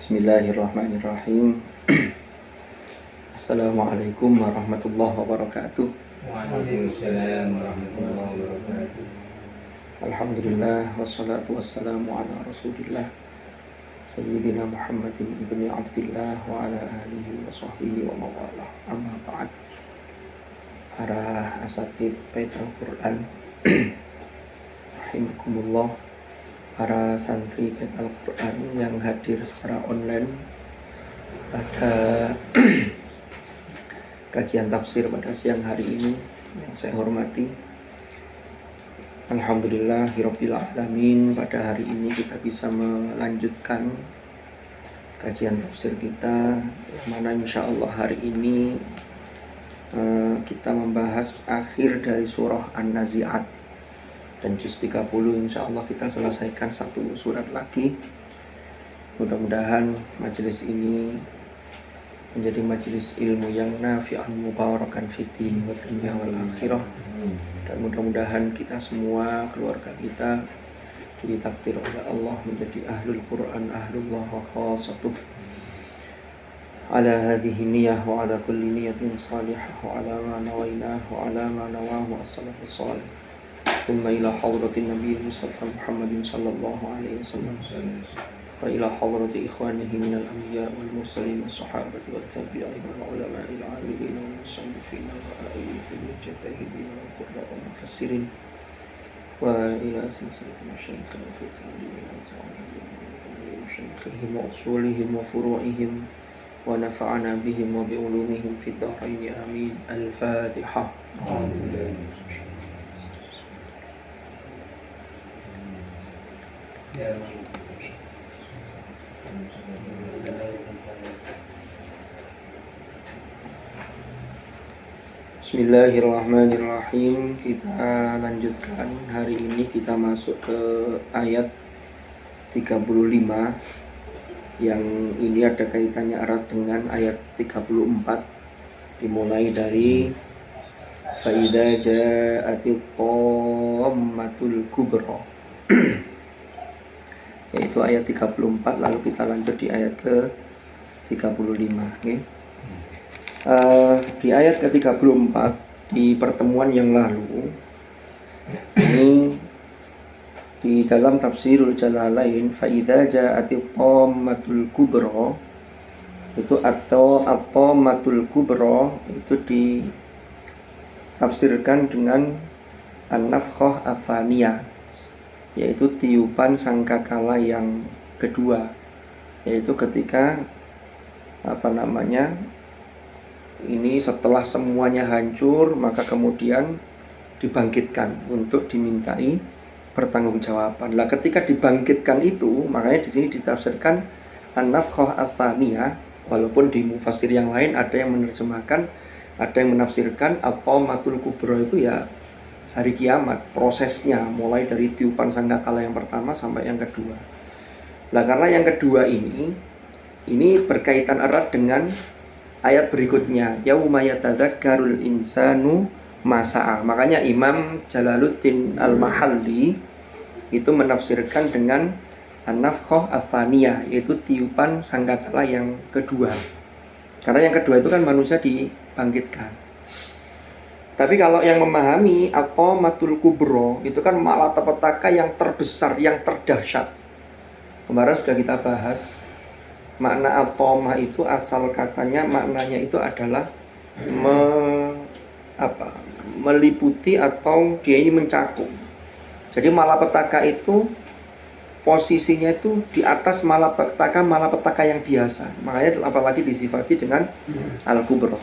Bismillahirrahmanirrahim. Assalamualaikum warahmatullahi wabarakatuh. Waalaikumsalam warahmatullahi wabarakatuh. Alhamdulillah wassalatu wassalamu ala Rasulillah Sayyidina Muhammadin ibni Abdillah wa ala alihi wa sahbihi wa mawalah. Amma ba'd. Para asatid Bait Al-Quran rahimakumullah, para santri Bait Al-Quran yang hadir secara online pada kajian tafsir pada siang hari ini yang saya hormati. Alhamdulillahirabbil alamin, pada hari ini kita bisa melanjutkan kajian tafsir kita, yang mana insyaallah hari ini kita membahas akhir dari surah An-Nazi'at, dan juz 30 insyaallah kita selesaikan satu surat lagi. Mudah-mudahan majelis ini menjadi majelis ilmu yang nafi'an mubarakan fiddin wa dunya wal akhirah, dan mudah-mudahan kita semua, keluarga kita, ditakdir oleh Allah menjadi ahlul Quran, ahlullah wa khasatuh. Ala hadhihi niyyah wa ala kulli niyatin salihah wa ala ma nawainah wa ala ma nawahu as-salafus salih. Thumma ila hadratin Nabi Mustafa Muhammadin sallallahu alaihi wasallam wa ila hadrati ikhwanihi minal anbiya wal mursalin was sahabati wat tabi'in wal ulama'il 'amilin wal musannifin wa a'immatil mujtahidin wal qurra wal mufassirin wa ila silsilatil masyayikhina fi ta'limin wa ta'allum wa masyayikhihim wa usulihim wa furu'ihim wa nafa'ana bihim wa bi ulumihim fid dharain amin. Al-Fatihah. Bismillahirrahmanirrahim. Kita lanjutkan, hari ini kita masuk ke ayat 35, yang ini ada kaitannya erat dengan ayat 34, dimulai dari Faida ja'atit tammatul kubra yaitu ayat 34, lalu kita lanjut di ayat ke 35. Okay? Di ayat ke 34 di pertemuan yang lalu ini, di dalam tafsirul Jalalain, Faida ja'atit tammatul kubra itu, atau at-tammatul kubra itu ditafsirkan dengan an-nafkhah ats-tsaniyah, yaitu tiupan sangkakala yang kedua, yaitu ketika ini setelah semuanya hancur, maka kemudian dibangkitkan untuk dimintai pertanggungjawaban. Lah ketika dibangkitkan itu, makanya di sini ditafsirkan an-nafkhah ats-tsaniyah, walaupun di mufassir yang lain ada yang menerjemahkan, ada yang menafsirkan at-tammatul kubra itu ya hari kiamat, prosesnya mulai dari tiupan sangkakala yang pertama sampai yang kedua. Nah, karena yang kedua ini berkaitan erat dengan ayat berikutnya, yauma yatadzakkarul insanu ma sa'a. Makanya Imam Jalaluddin Al-Mahalli itu menafsirkan dengan an-nafkhah ats-tsaniyah, yaitu tiupan sangkakala yang kedua. Karena yang kedua itu kan manusia dibangkitkan. Tapi kalau yang memahami at-tammatul kubra itu kan malapetaka yang terbesar, yang terdahsyat. Kemarin sudah kita bahas makna at-tammah itu, asal katanya maknanya itu adalah meliputi atau dia ini mencakup. Jadi malapetaka itu posisinya itu di atas malapetaka yang biasa. Makanya apalagi disifati dengan al-kubra.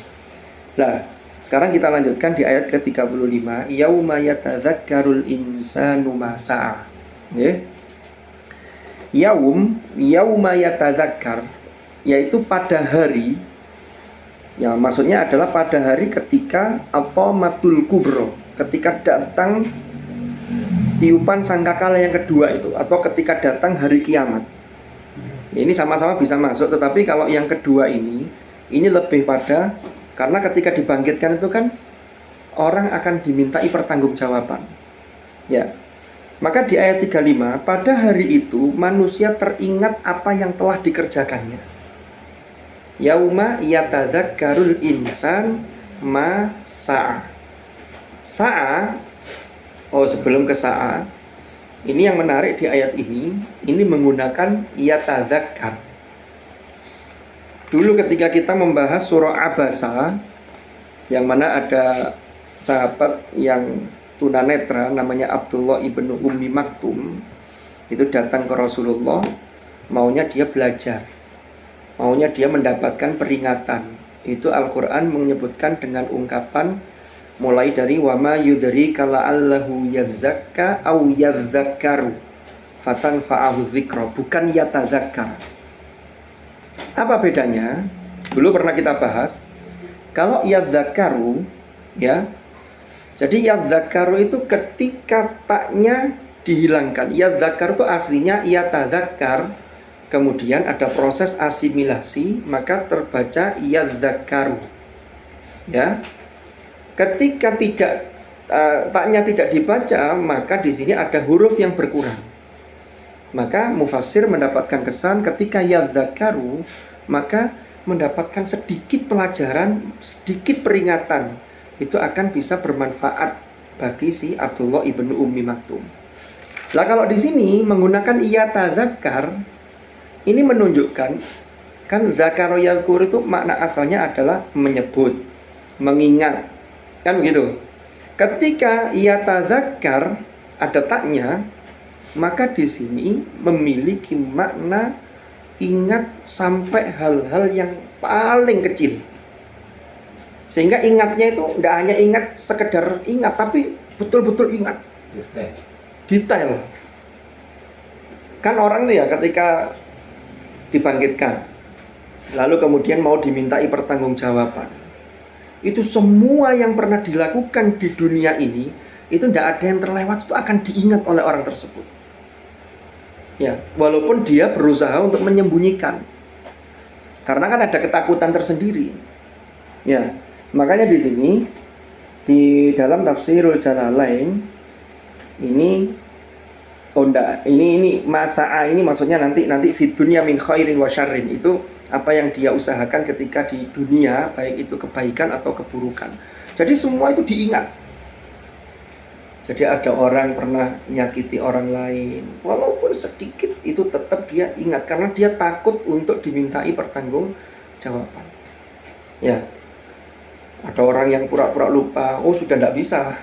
Nah, sekarang kita lanjutkan di ayat ke-35, yauma yatadzakkarul insanu ma sa'a. Yauma yatadzakkar, yaitu pada hari, ya maksudnya adalah pada hari ketika at-tammatul kubra, ketika datang tiupan sangkakala yang kedua itu, atau ketika datang hari kiamat. Ini sama-sama bisa masuk, tetapi kalau yang kedua ini lebih pada, karena ketika dibangkitkan itu kan orang akan dimintai pertanggungjawaban. Ya. Maka di ayat 35, pada hari itu manusia teringat apa yang telah dikerjakannya. Yauma yatadzakkarul insan ma sa'a. Sa'a, sebelum ke sa'a, ini yang menarik di ayat ini menggunakan yatadzakkar. Dulu ketika kita membahas surah Abasa, yang mana ada sahabat yang tunanetra namanya Abdullah ibnu Ummi Maktum, itu datang ke Rasulullah, maunya dia belajar, maunya dia mendapatkan peringatan. Itu Al-Quran menyebutkan dengan ungkapan mulai dari wama yudrika la'allahu yazzakka au yadzakkaru fatanfa'ahu dzikra, bukan yatazakkar. Apa bedanya? Dulu pernah kita bahas, kalau yadzakkaru, ya, jadi yadzakkaru itu ketika taknya dihilangkan. Yadzakkaru itu aslinya yatazakkar, kemudian ada proses asimilasi, maka terbaca yadzakkaru. Ya. Ketika taknya tidak dibaca, maka di sini ada huruf yang berkurang. Maka mufassir mendapatkan kesan ketika yadzakkaru, maka mendapatkan sedikit pelajaran, sedikit peringatan. Itu akan bisa bermanfaat bagi si Abdullah ibnu Ummi Maktum. Nah, kalau di sini menggunakan yatazakkar, ini menunjukkan kan zakaro yadhkur itu makna asalnya adalah menyebut, mengingat, kan begitu. Ketika yatazakkar ada taknya, maka di sini memiliki makna ingat sampai hal-hal yang paling kecil. Sehingga ingatnya itu tidak hanya ingat sekedar ingat, tapi betul-betul ingat. Detail. Kan orang itu ya ketika dibangkitkan, lalu kemudian mau dimintai pertanggungjawaban, itu semua yang pernah dilakukan di dunia ini, itu tidak ada yang terlewat, itu akan diingat oleh orang tersebut. Ya, walaupun dia berusaha untuk menyembunyikan. Karena kan ada ketakutan tersendiri. Ya. Makanya di sini di dalam Tafsirul Jalalain ini masa'a ini maksudnya nanti fid dunya min khairin wa syarrin, itu apa yang dia usahakan ketika di dunia, baik itu kebaikan atau keburukan. Jadi semua itu diingat. Jadi ada orang pernah menyakiti orang lain, walaupun sedikit itu tetap dia ingat karena dia takut untuk dimintai pertanggungjawaban. Ya. Ada orang yang pura-pura lupa, sudah tidak bisa.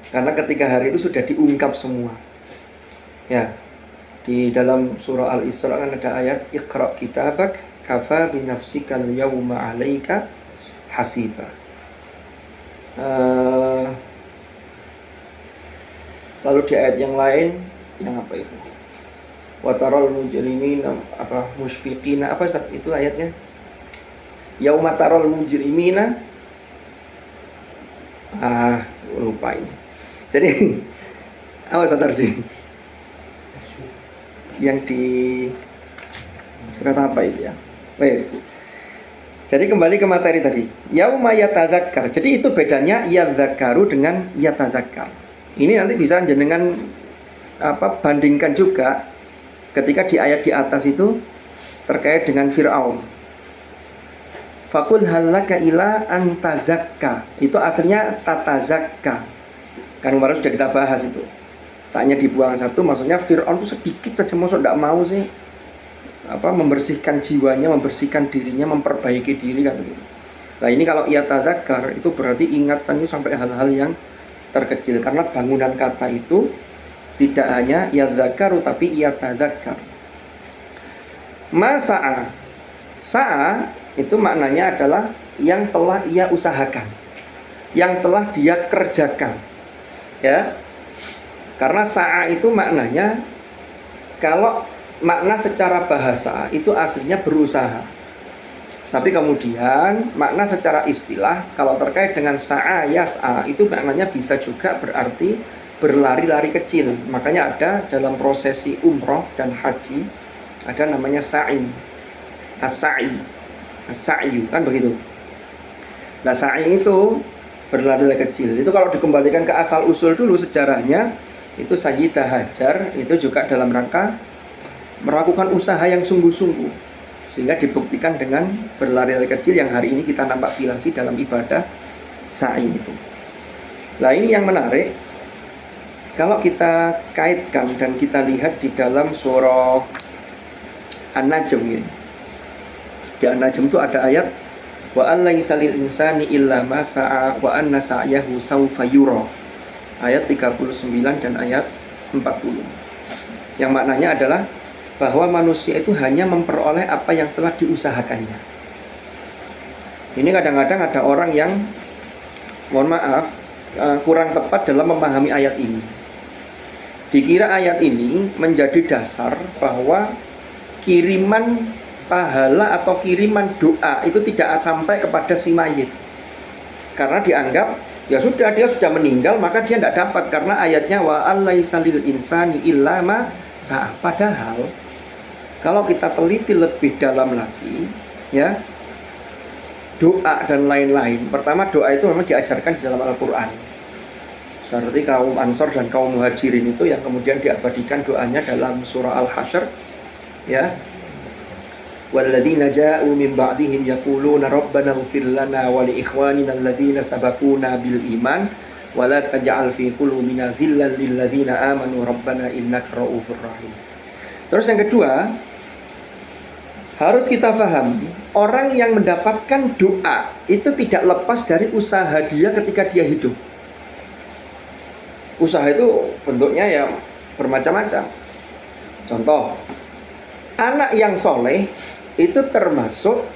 Karena ketika hari itu sudah diungkap semua. Ya. Di dalam surah Al-Isra kan ada ayat Iqra kitabak kafa bi nafsikal yawma 'alaika hasiba. Lalu di ayat yang lain yang apa itu? Wa taral mujrimina musyfiqina, apa itu ayatnya? Yauma taral mujrimina, lupa ini. Jadi apa Satardi? Yang di surat apa itu ya? Wes. Jadi kembali ke materi tadi. Yauma yatazakkar. Jadi itu bedanya yadzakkaru dengan yatazakkar. Ini nanti bisa jenengan bandingkan juga ketika di ayat di atas itu terkait dengan Fir'aun. Fakul halaka ila antazakka, itu aslinya tatazakka. Kan kemarin sudah kita bahas itu. Taknya dibuang satu, maksudnya Fir'aun itu sedikit saja masuk tidak mau sih membersihkan jiwanya, membersihkan dirinya, memperbaiki diri kan begitu. Nah ini kalau ia tazakkar itu berarti ingatannya sampai hal-hal yang terkecil, karena bangunan kata itu tidak hanya yadzakkaru tapi ia tazakkar. Masa'a, sa'a itu maknanya adalah yang telah ia usahakan, yang telah dia kerjakan, ya. Karena sa'a itu maknanya, kalau makna secara bahasa itu aslinya berusaha, tapi kemudian makna secara istilah kalau terkait dengan sa'a yas'a itu maknanya bisa juga berarti berlari-lari kecil. Makanya ada dalam prosesi umroh dan haji ada namanya sa'i, as-sa'yu kan begitu. Nah sa'i itu berlari-lari kecil. Itu kalau dikembalikan ke asal usul dulu sejarahnya, itu Sayyidah Hajar itu juga dalam rangka melakukan usaha yang sungguh-sungguh, sehingga dibuktikan dengan berlari-lari kecil yang hari ini kita nampak kilasi dalam ibadah sa'i itu. Nah ini yang menarik, kalau kita kaitkan dan kita lihat di dalam surah An-Najm ini. Di An-Najm itu ada ayat wa an laisa lil insani illa ma sa'a wa anna sa'yahu sawfa yura. Ayat 39 dan ayat 40. Yang maknanya adalah bahwa manusia itu hanya memperoleh apa yang telah diusahakannya. Ini kadang-kadang ada orang yang mohon maaf kurang tepat dalam memahami ayat ini. Dikira ayat ini menjadi dasar bahwa kiriman pahala atau kiriman doa itu tidak sampai kepada si mayit, karena dianggap ya sudah, dia sudah meninggal maka dia tidak dapat, karena ayatnya wa alaisa lil insani illa ma sa'a. Padahal kalau kita teliti lebih dalam lagi ya, doa dan lain-lain, pertama doa itu memang diajarkan di dalam Al-Quran, seperti kaum Ansor dan kaum Muhajirin itu yang kemudian diabadikan doanya dalam surah Al-Hasyr ya, walladzina ja'u min ba'dihim yaquluna rabbana ighfir lana wa li ikhwanina alladzina sabaquna bil iman wa la taj'al fi qulubina ghillan lil ladzina amanu rabbana innaka ra'ufur rahim. Terus yang kedua, harus kita pahami, orang yang mendapatkan doa itu tidak lepas dari usaha dia ketika dia hidup. Usaha itu bentuknya ya bermacam-macam. Contoh, anak yang soleh itu termasuk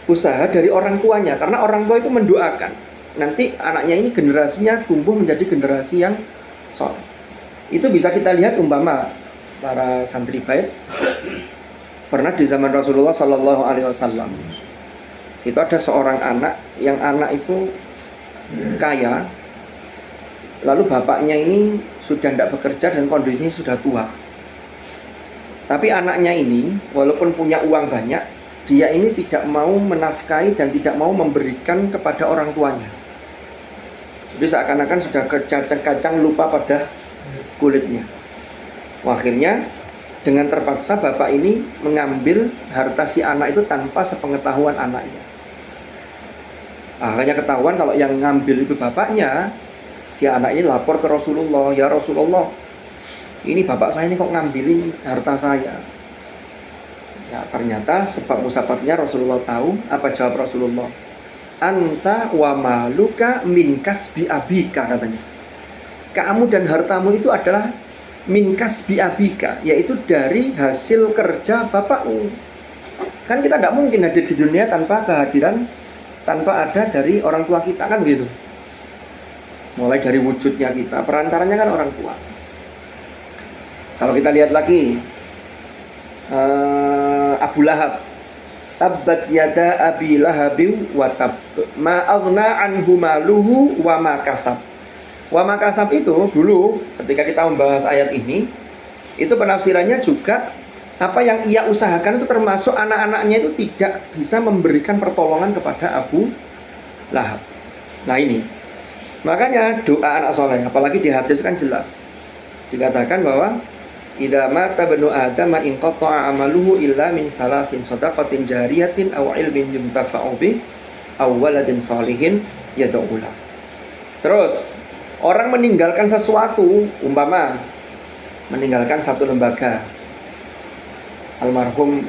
usaha dari orang tuanya, karena orang tua itu mendoakan nanti anaknya ini generasinya tumbuh menjadi generasi yang soleh. Itu bisa kita lihat umpama para santri bait pernah di zaman Rasulullah Sallallahu Alaihi Wasallam itu ada seorang anak yang anak itu kaya, lalu bapaknya ini sudah tidak bekerja dan kondisinya sudah tua. Tapi anaknya ini walaupun punya uang banyak, dia ini tidak mau menafkahi dan tidak mau memberikan kepada orang tuanya. Jadi seakan-akan sudah kacang-kacang lupa pada kulitnya. Akhirnya dengan terpaksa bapak ini mengambil harta si anak itu tanpa sepengetahuan anaknya. Akhirnya ketahuan kalau yang ngambil itu bapaknya, si anak ini lapor ke Rasulullah, ya Rasulullah, ini bapak saya ini kok ngambilin harta saya. Ya ternyata sebab musababnya Rasulullah tahu. Apa jawab Rasulullah? Anta wa maluka min kasbi abika, katanya. Kamu dan hartamu itu adalah min kasbi abika, yaitu dari hasil kerja bapakmu. Kan kita tidak mungkin hadir di dunia tanpa kehadiran, tanpa ada dari orang tua kita, kan gitu. Mulai dari wujudnya kita, perantaranya kan orang tua. Kalau kita lihat lagi Abu Lahab, tabbat yada abi lahabi wa tab ma aghna anhu maluhu wa ma kasab. Wa ma kasab itu dulu ketika kita membahas ayat ini, itu penafsirannya juga apa yang ia usahakan itu termasuk anak-anaknya itu tidak bisa memberikan pertolongan kepada Abu Lahab. Nah ini makanya doa anak soleh, apalagi di hadis kan jelas dikatakan bahwa idza mata banu adam in qata'a amaluhu illa min salasin shadaqatin jariyatin aw ilmin yuntafa'u bih aw waladin shalihin yad'u lahu. Terus orang meninggalkan sesuatu, umpama meninggalkan satu lembaga. Almarhum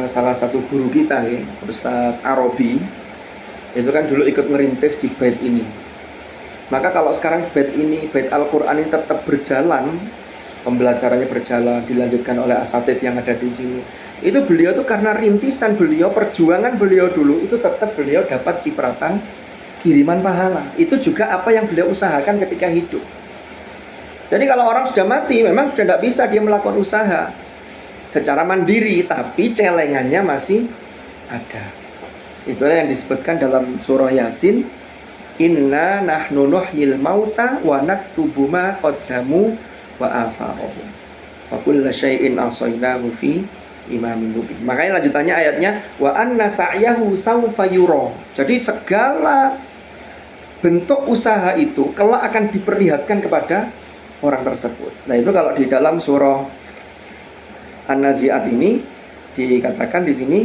salah satu guru kita ya, Ustaz Arabi, itu kan dulu ikut ngerintis di bait ini. Maka kalau sekarang bait ini, bait Al-Qur'an ini tetap berjalan, pembelajarannya berjalan, dilanjutkan oleh asatidz yang ada di sini. Itu beliau tuh karena rintisan beliau, perjuangan beliau dulu, itu tetap beliau dapat cipratan kiriman pahala. Itu juga apa yang beliau usahakan ketika hidup. Jadi kalau orang sudah mati, memang sudah tidak bisa dia melakukan usaha secara mandiri, tapi celengannya masih ada. Itulah yang disebutkan dalam surah Yasin, inna nahnu nuhyil mauta wa naktubu ma qaddamu wa atharahum wa kullu syai'in ahsaynahu fi imamin mubin. Makanya lanjutannya ayatnya wa anna sa'yahu sawfa yura. Jadi segala bentuk usaha itu kelak akan diperlihatkan kepada orang tersebut. Nah itu kalau di dalam surah An-Nazi'at ini dikatakan di sini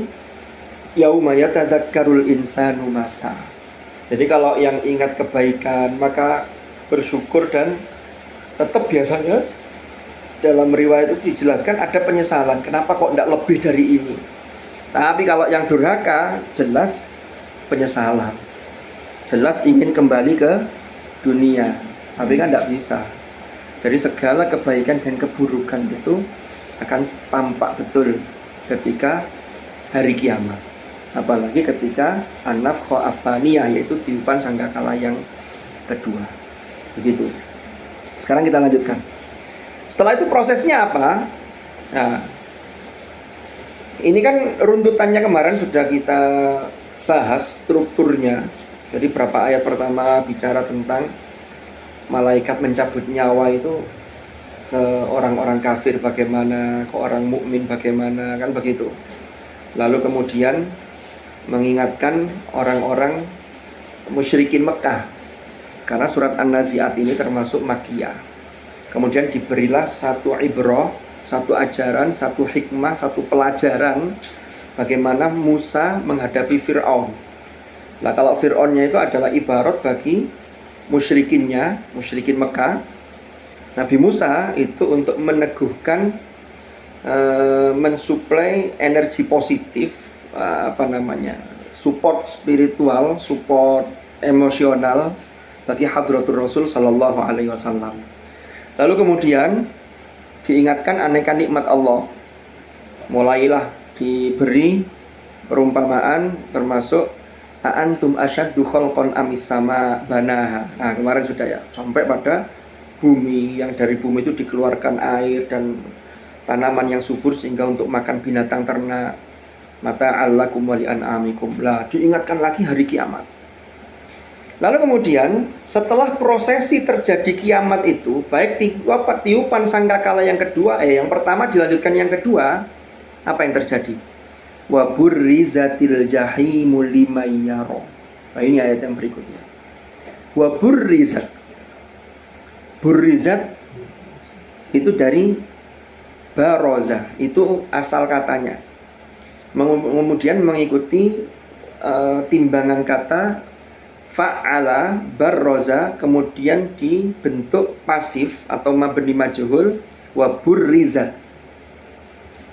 yauma yatadzakkarul insanu masa. Jadi kalau yang ingat kebaikan maka bersyukur, dan tetap biasanya dalam riwayat itu dijelaskan ada penyesalan, kenapa kok tidak lebih dari ini. Tapi kalau yang durhaka jelas penyesalan, jelas ingin kembali ke dunia, tapi kan tidak bisa. Jadi segala kebaikan dan keburukan itu akan tampak betul ketika hari kiamat, apalagi ketika an-nafkha ats-tsaniyah, yaitu tiupan sangkakala yang kedua. Begitu. Sekarang kita lanjutkan. Setelah itu prosesnya apa? Nah, ini kan runtutannya kemarin sudah kita bahas strukturnya. Jadi berapa ayat pertama bicara tentang malaikat mencabut nyawa itu ke orang-orang kafir bagaimana, ke orang mukmin bagaimana, kan begitu. Lalu kemudian mengingatkan orang-orang musyrikin Mekah, karena surat An-Nazi'at ini termasuk Makkiyah. Kemudian diberilah satu ibrah, satu ajaran, satu hikmah, satu pelajaran bagaimana Musa menghadapi Fir'aun. Nah kalau Fir'aunnya itu adalah ibarat bagi musyrikin Mekah, Nabi Musa itu untuk meneguhkan, mensuplai energi positif, support spiritual, support emosional bagi Hadratur Rasul Sallallahu Alaihi Wasallam. Lalu kemudian diingatkan aneka nikmat Allah. Mulailah diberi perumpamaan termasuk a'antum asyaddu khalqan amis sama banaha. Nah kemarin sudah ya, sampai pada bumi, yang dari bumi itu dikeluarkan air dan tanaman yang subur sehingga untuk makan binatang ternak, mata'allakum wa li'an'amikum. Lah diingatkan lagi hari kiamat. Lalu kemudian setelah prosesi terjadi kiamat itu, baik tiupan sangkakala yang kedua, yang pertama dilanjutkan yang kedua, apa yang terjadi? Wa burrizatil jahimu liman yara. Nah ini ayat yang berikutnya. Wa burrizat. Burrizat itu dari baroza, itu asal katanya. Kemudian mengikuti timbangan kata fa'ala barroza, kemudian dibentuk pasif atau mabni majhul, wa burrizat.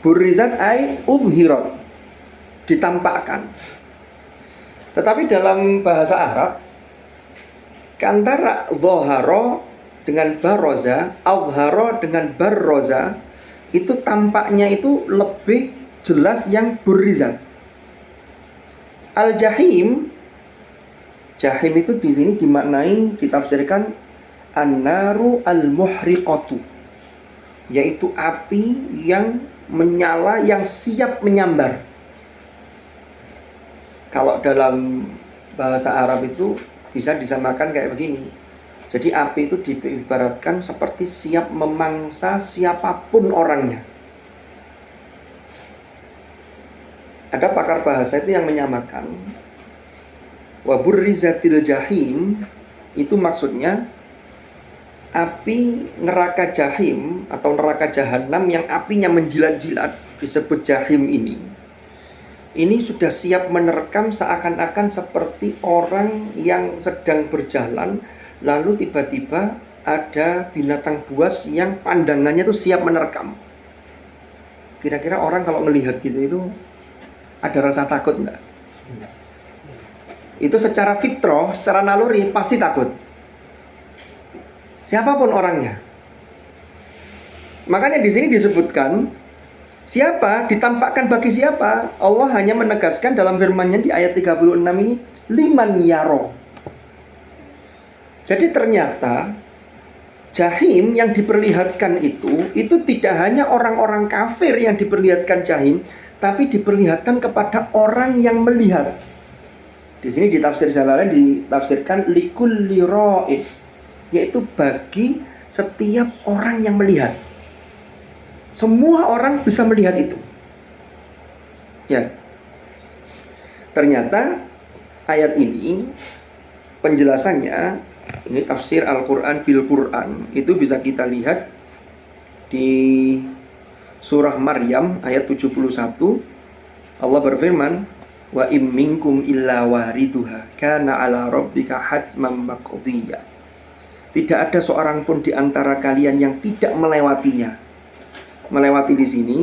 Burrizat ay ubhirat, ditampakkan. Tetapi dalam bahasa Arab antara dhahara dengan baroza, abhara dengan barroza, itu tampaknya itu lebih jelas yang burrizat. Al-jahim, jahim itu di sini dimaknai, ditafsirkan an-naru al-muhriqatu, yaitu api yang menyala, yang siap menyambar. Kalau dalam bahasa Arab itu bisa disamakan kayak begini. Jadi api itu diibaratkan seperti siap memangsa siapapun orangnya. Ada pakar bahasa itu yang menyamakan wa burrizatil jahim, itu maksudnya api neraka jahim atau neraka jahanam yang apinya menjilat-jilat, disebut jahim ini sudah siap menerkam, seakan-akan seperti orang yang sedang berjalan lalu tiba-tiba ada binatang buas yang pandangannya tuh siap menerkam. Kira-kira orang kalau melihat gitu itu ada rasa takut enggak? Itu secara fitrah, secara naluri pasti takut, siapapun orangnya. Makanya di sini disebutkan siapa, ditampakkan bagi siapa. Allah hanya menegaskan dalam firman-Nya di ayat 36 ini, liman yaro. Jadi ternyata jahim yang diperlihatkan itu tidak hanya orang-orang kafir yang diperlihatkan jahim, tapi diperlihatkan kepada orang yang melihat. Di sini ditafsir lain ditafsirkan likulli ra'id, yaitu bagi setiap orang yang melihat. Semua orang bisa melihat itu. Ya. Ternyata ayat ini penjelasannya Ini tafsir Al-Quran bil Quran. Itu bisa kita lihat di surah Maryam ayat 71. Allah berfirman, wa im minkum illa wariduha kana ala rabbika hatman maqdiyya. Tidak ada seorang pun di antara kalian yang tidak melewatinya. Melewati di sini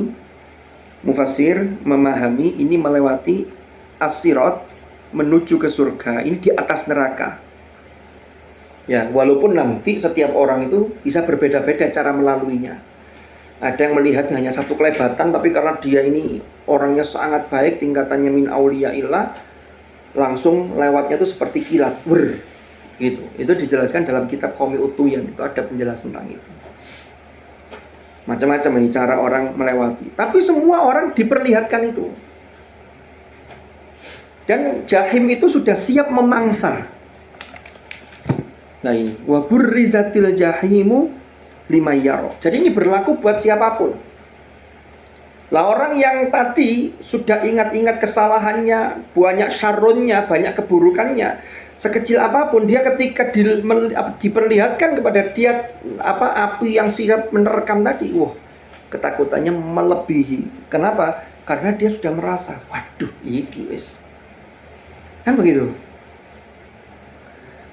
mufassir memahami ini melewati as-sirat menuju ke surga. Ini di atas neraka. Ya, walaupun nanti setiap orang itu bisa berbeda-beda cara melaluinya. Ada yang melihat hanya satu kelebatan, tapi karena dia ini orangnya sangat baik, tingkatannya min auliyaillah, langsung lewatnya itu seperti kilat, gitu. Itu dijelaskan dalam kitab Qomi Utuyan, itu ada penjelasan tentang itu. Macam-macam ini cara orang melewati. Tapi semua orang diperlihatkan itu. Dan jahim itu sudah siap memangsa. Nah ini, wa burrizatil jahimu limayyaro. Jadi ini berlaku buat siapapun. Lah orang yang tadi sudah ingat-ingat kesalahannya, banyak syarrunnya, banyak keburukannya, sekecil apapun dia ketika diperlihatkan kepada dia api yang siap menerkam tadi, ketakutannya melebihi. Kenapa? Karena dia sudah merasa, waduh, iki wis. Kan begitu.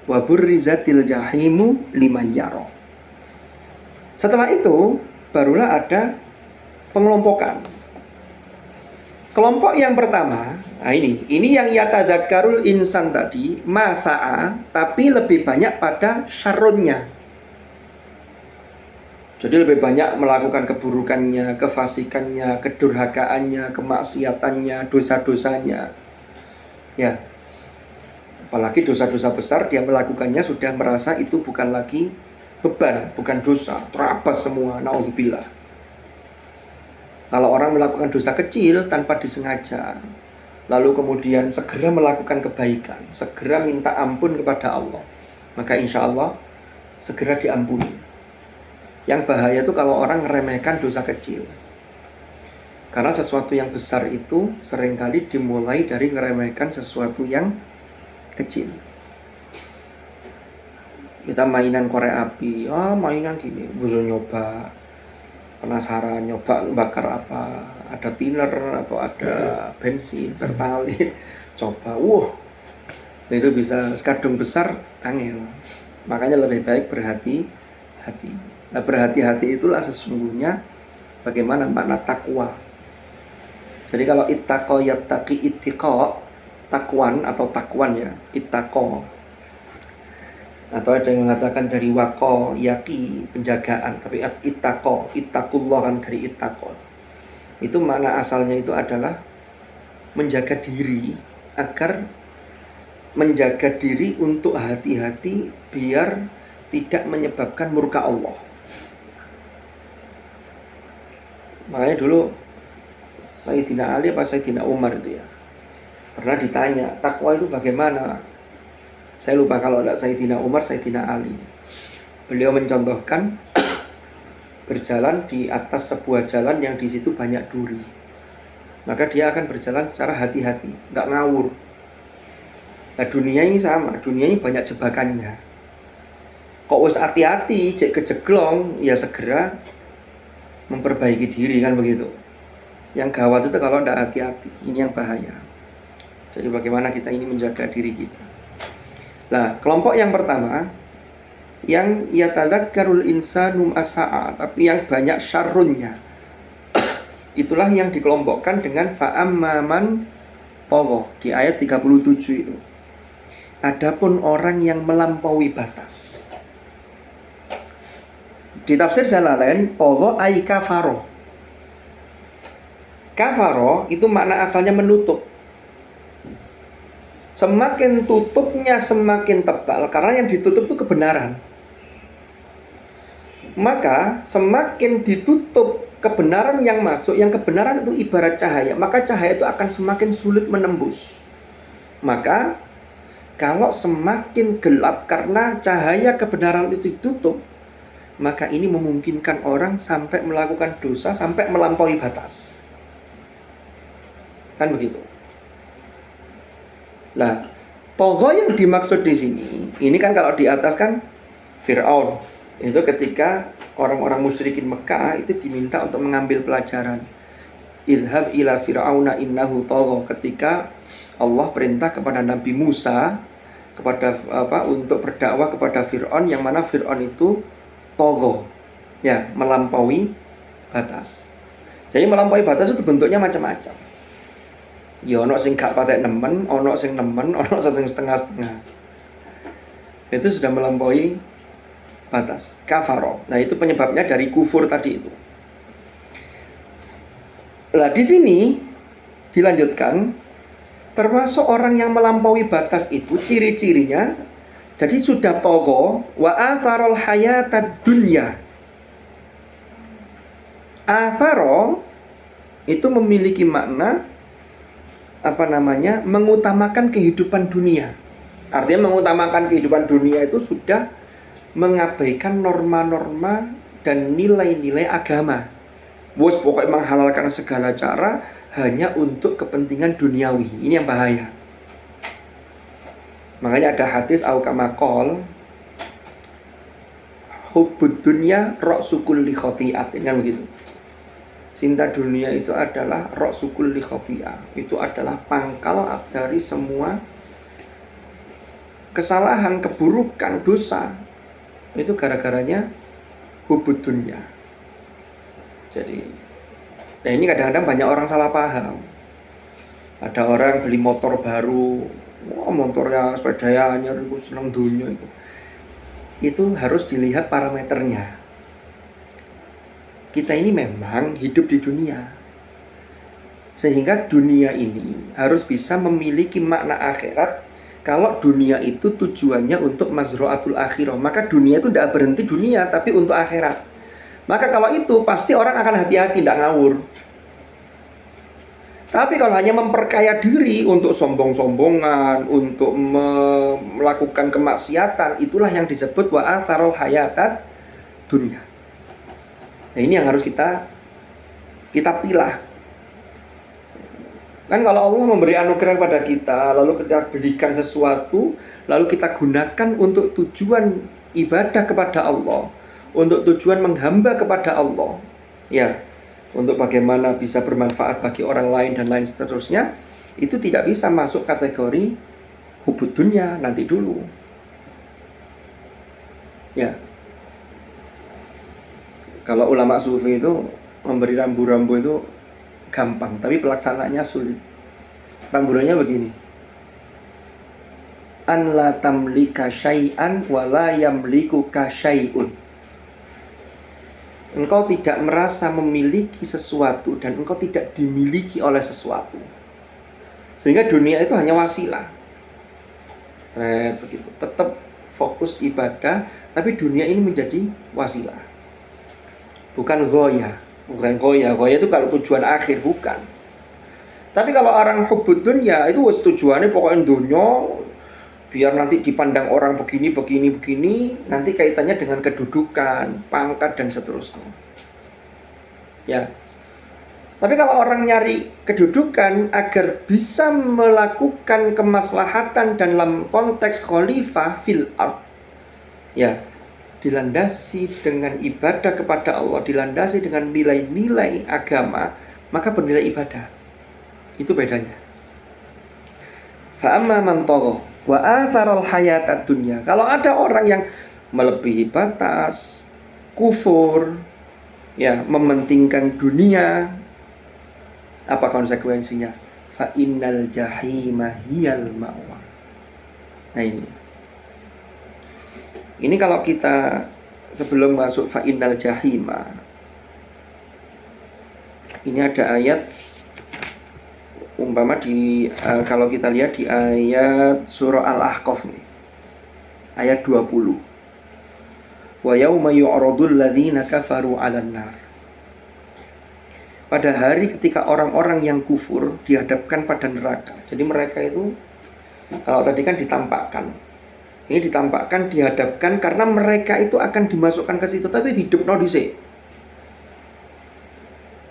Wa burrizatil jahimu limayyaro. Setelah itu barulah ada pengelompokan. Kelompok yang pertama, nah ini yang yatadzakkarul insan tadi, masa'a, tapi lebih banyak pada syarrunnya. Jadi lebih banyak melakukan keburukannya, kefasikannya, kedurhakaannya, kemaksiatannya, dosa-dosanya. Ya. Apalagi dosa-dosa besar dia melakukannya sudah merasa itu bukan lagi beban, bukan dosa, terabas semua, naudzubillah. Kalau orang melakukan dosa kecil tanpa disengaja, lalu kemudian segera melakukan kebaikan, segera minta ampun kepada Allah, maka insya Allah segera diampuni. Yang bahaya itu kalau orang meremehkan dosa kecil. Karena sesuatu yang besar itu seringkali dimulai dari meremehkan sesuatu yang kecil. Kita mainan korek api, mainan gini, belum nyoba, penasaran nyoba bakar apa, ada thinner atau ada bensin, pertalite, coba, itu bisa sekadung besar, angel. Makanya lebih baik berhati-hati. Nah, berhati-hati itulah sesungguhnya bagaimana makna takwa. Jadi kalau ittaqo yattaqi ittiqa, takwan atau takwan ya, ittaqo. Atau ada yang mengatakan dari waqo, yaqi, penjagaan, tapi ittaqo, ittaqullah kan dari ittaqo. Itu makna asalnya itu adalah menjaga diri, agar menjaga diri untuk hati-hati biar tidak menyebabkan murka Allah. Makanya dulu Sayyidina Ali apa Sayyidina Umar itu ya, pernah ditanya, takwa itu bagaimana? Saya lupa kalau tidak Sayyidina Umar, Sayyidina Ali. Beliau mencontohkan berjalan di atas sebuah jalan yang di situ banyak duri. Maka dia akan berjalan secara hati-hati, nggak ngawur. Nah dunia ini sama, dunia ini banyak jebakannya. Kok wis hati-hati, cek kejeglong, ya segera memperbaiki diri kan begitu. Yang gawat itu kalau tidak hati-hati, ini yang bahaya. Jadi bagaimana kita ini menjaga diri kita. Nah, kelompok yang pertama yang yatadzakkarul insanu masa'a, tapi yang banyak syarrunnya. Itulah yang dikelompokkan dengan fa'amman tagha di ayat 37 itu. Adapun orang yang melampaui batas. Di tafsir Jalalain, tagha ay kafaro. Kafaro itu makna asalnya menutup. Semakin tutupnya semakin tebal, karena yang ditutup itu kebenaran. Maka semakin ditutup kebenaran yang masuk, yang kebenaran itu ibarat cahaya, maka cahaya itu akan semakin sulit menembus. Maka kalau semakin gelap karena cahaya kebenaran itu ditutup, maka ini memungkinkan orang sampai melakukan dosa, sampai melampaui batas. Kan begitu. Nah, Togo yang dimaksud di sini, ini kan kalau di atas kan Fir'aun. Itu ketika orang-orang musyrikin Mekah itu diminta untuk mengambil pelajaran. Idhab ila fir'auna innahu tagha, ketika Allah perintah kepada Nabi Musa untuk berdakwah kepada Fir'aun, yang mana Fir'aun itu tagha, ya, melampaui batas. Jadi melampaui batas itu bentuknya macam-macam. Ya ono sing gak patek nemen, ono sing nemen, ono sing setengah-setengah. Itu sudah melampaui batas. Kafaro. Nah, itu penyebabnya dari kufur tadi itu. Lah di sini dilanjutkan, termasuk orang yang melampaui batas itu ciri-cirinya, jadi sudah togo wa atharul hayatad dunya. Atharo itu memiliki makna mengutamakan kehidupan dunia. Artinya mengutamakan kehidupan dunia itu sudah mengabaikan norma-norma dan nilai-nilai agama. Bos pokoknya menghalalkan segala cara hanya untuk kepentingan duniawi. Ini yang bahaya. Makanya ada hadis au kama qol, hubbud dunya ra'su kulli khati'at. Kan begitu. Cinta dunia itu adalah ra'su kulli khati'ah. Itu adalah pangkal dari semua kesalahan, keburukan, dosa. Itu gara-garanya hubbud dunya. Jadi, nah ini kadang-kadang banyak orang salah paham. Ada orang beli motor baru, motornya sepedanya anyar, itu seneng dunia itu. Itu harus dilihat parameternya. Kita ini memang hidup di dunia, sehingga dunia ini harus bisa memiliki makna akhirat. Kalau dunia itu tujuannya untuk mazra'atul akhirah, maka dunia itu tidak berhenti dunia, tapi untuk akhirat. Maka kalau itu pasti orang akan hati-hati, tidak ngawur. Tapi kalau hanya memperkaya diri untuk sombong-sombongan, untuk melakukan kemaksiatan, itulah yang disebut wa atharul hayatad dunya. Nah, ini yang harus kita pilah. Kan kalau Allah memberi anugerah kepada kita, lalu kita berikan sesuatu, lalu kita gunakan untuk tujuan ibadah kepada Allah, untuk tujuan menghamba kepada Allah, ya, untuk bagaimana bisa bermanfaat bagi orang lain dan lain seterusnya, itu tidak bisa masuk kategori hubbud dunya, nanti dulu. Ya. Kalau ulama sufi itu memberi rambu-rambu itu gampang, tapi pelaksanaannya sulit. Ramburannya begini. An la tamlika syai'an wa la yamlikuka syai'un. Engkau tidak merasa memiliki sesuatu dan engkau tidak dimiliki oleh sesuatu. Sehingga dunia itu hanya wasilah. Begitu. Tetap fokus ibadah, tapi dunia ini menjadi wasilah. Bukan goya. Goya itu kalau tujuan akhir, bukan. Tapi kalau orang hubbud dunya itu tujuannya pokoknya dunia, biar nanti dipandang orang begini, nanti kaitannya dengan kedudukan, pangkat, dan seterusnya. Ya. Tapi kalau orang nyari kedudukan agar bisa melakukan kemaslahatan dalam konteks khalifah fil ard, ya, dilandasi dengan ibadah kepada Allah, dilandasi dengan nilai-nilai agama, maka bernilai ibadah. Itu bedanya. Fa amma man tagha wa atharul hayatad dunya. Kalau ada orang yang melebihi batas, kufur, ya, mementingkan dunia, apa konsekuensinya? Fa innal jahima hiyal ma'wa. Nah, ini kalau kita sebelum masuk fa innal jahima, ini ada ayat umpama kalau kita lihat di ayat surah Al-Ahqaf nih, ayat 20. Wa yauma yu'radul ladzina kafaru 'alan nar. Pada hari ketika orang-orang yang kufur dihadapkan pada neraka. Jadi mereka itu, kalau tadi kan ditampakkan, ini ditampakkan, dihadapkan, karena mereka itu akan dimasukkan ke situ, tapi hidupno dhisik.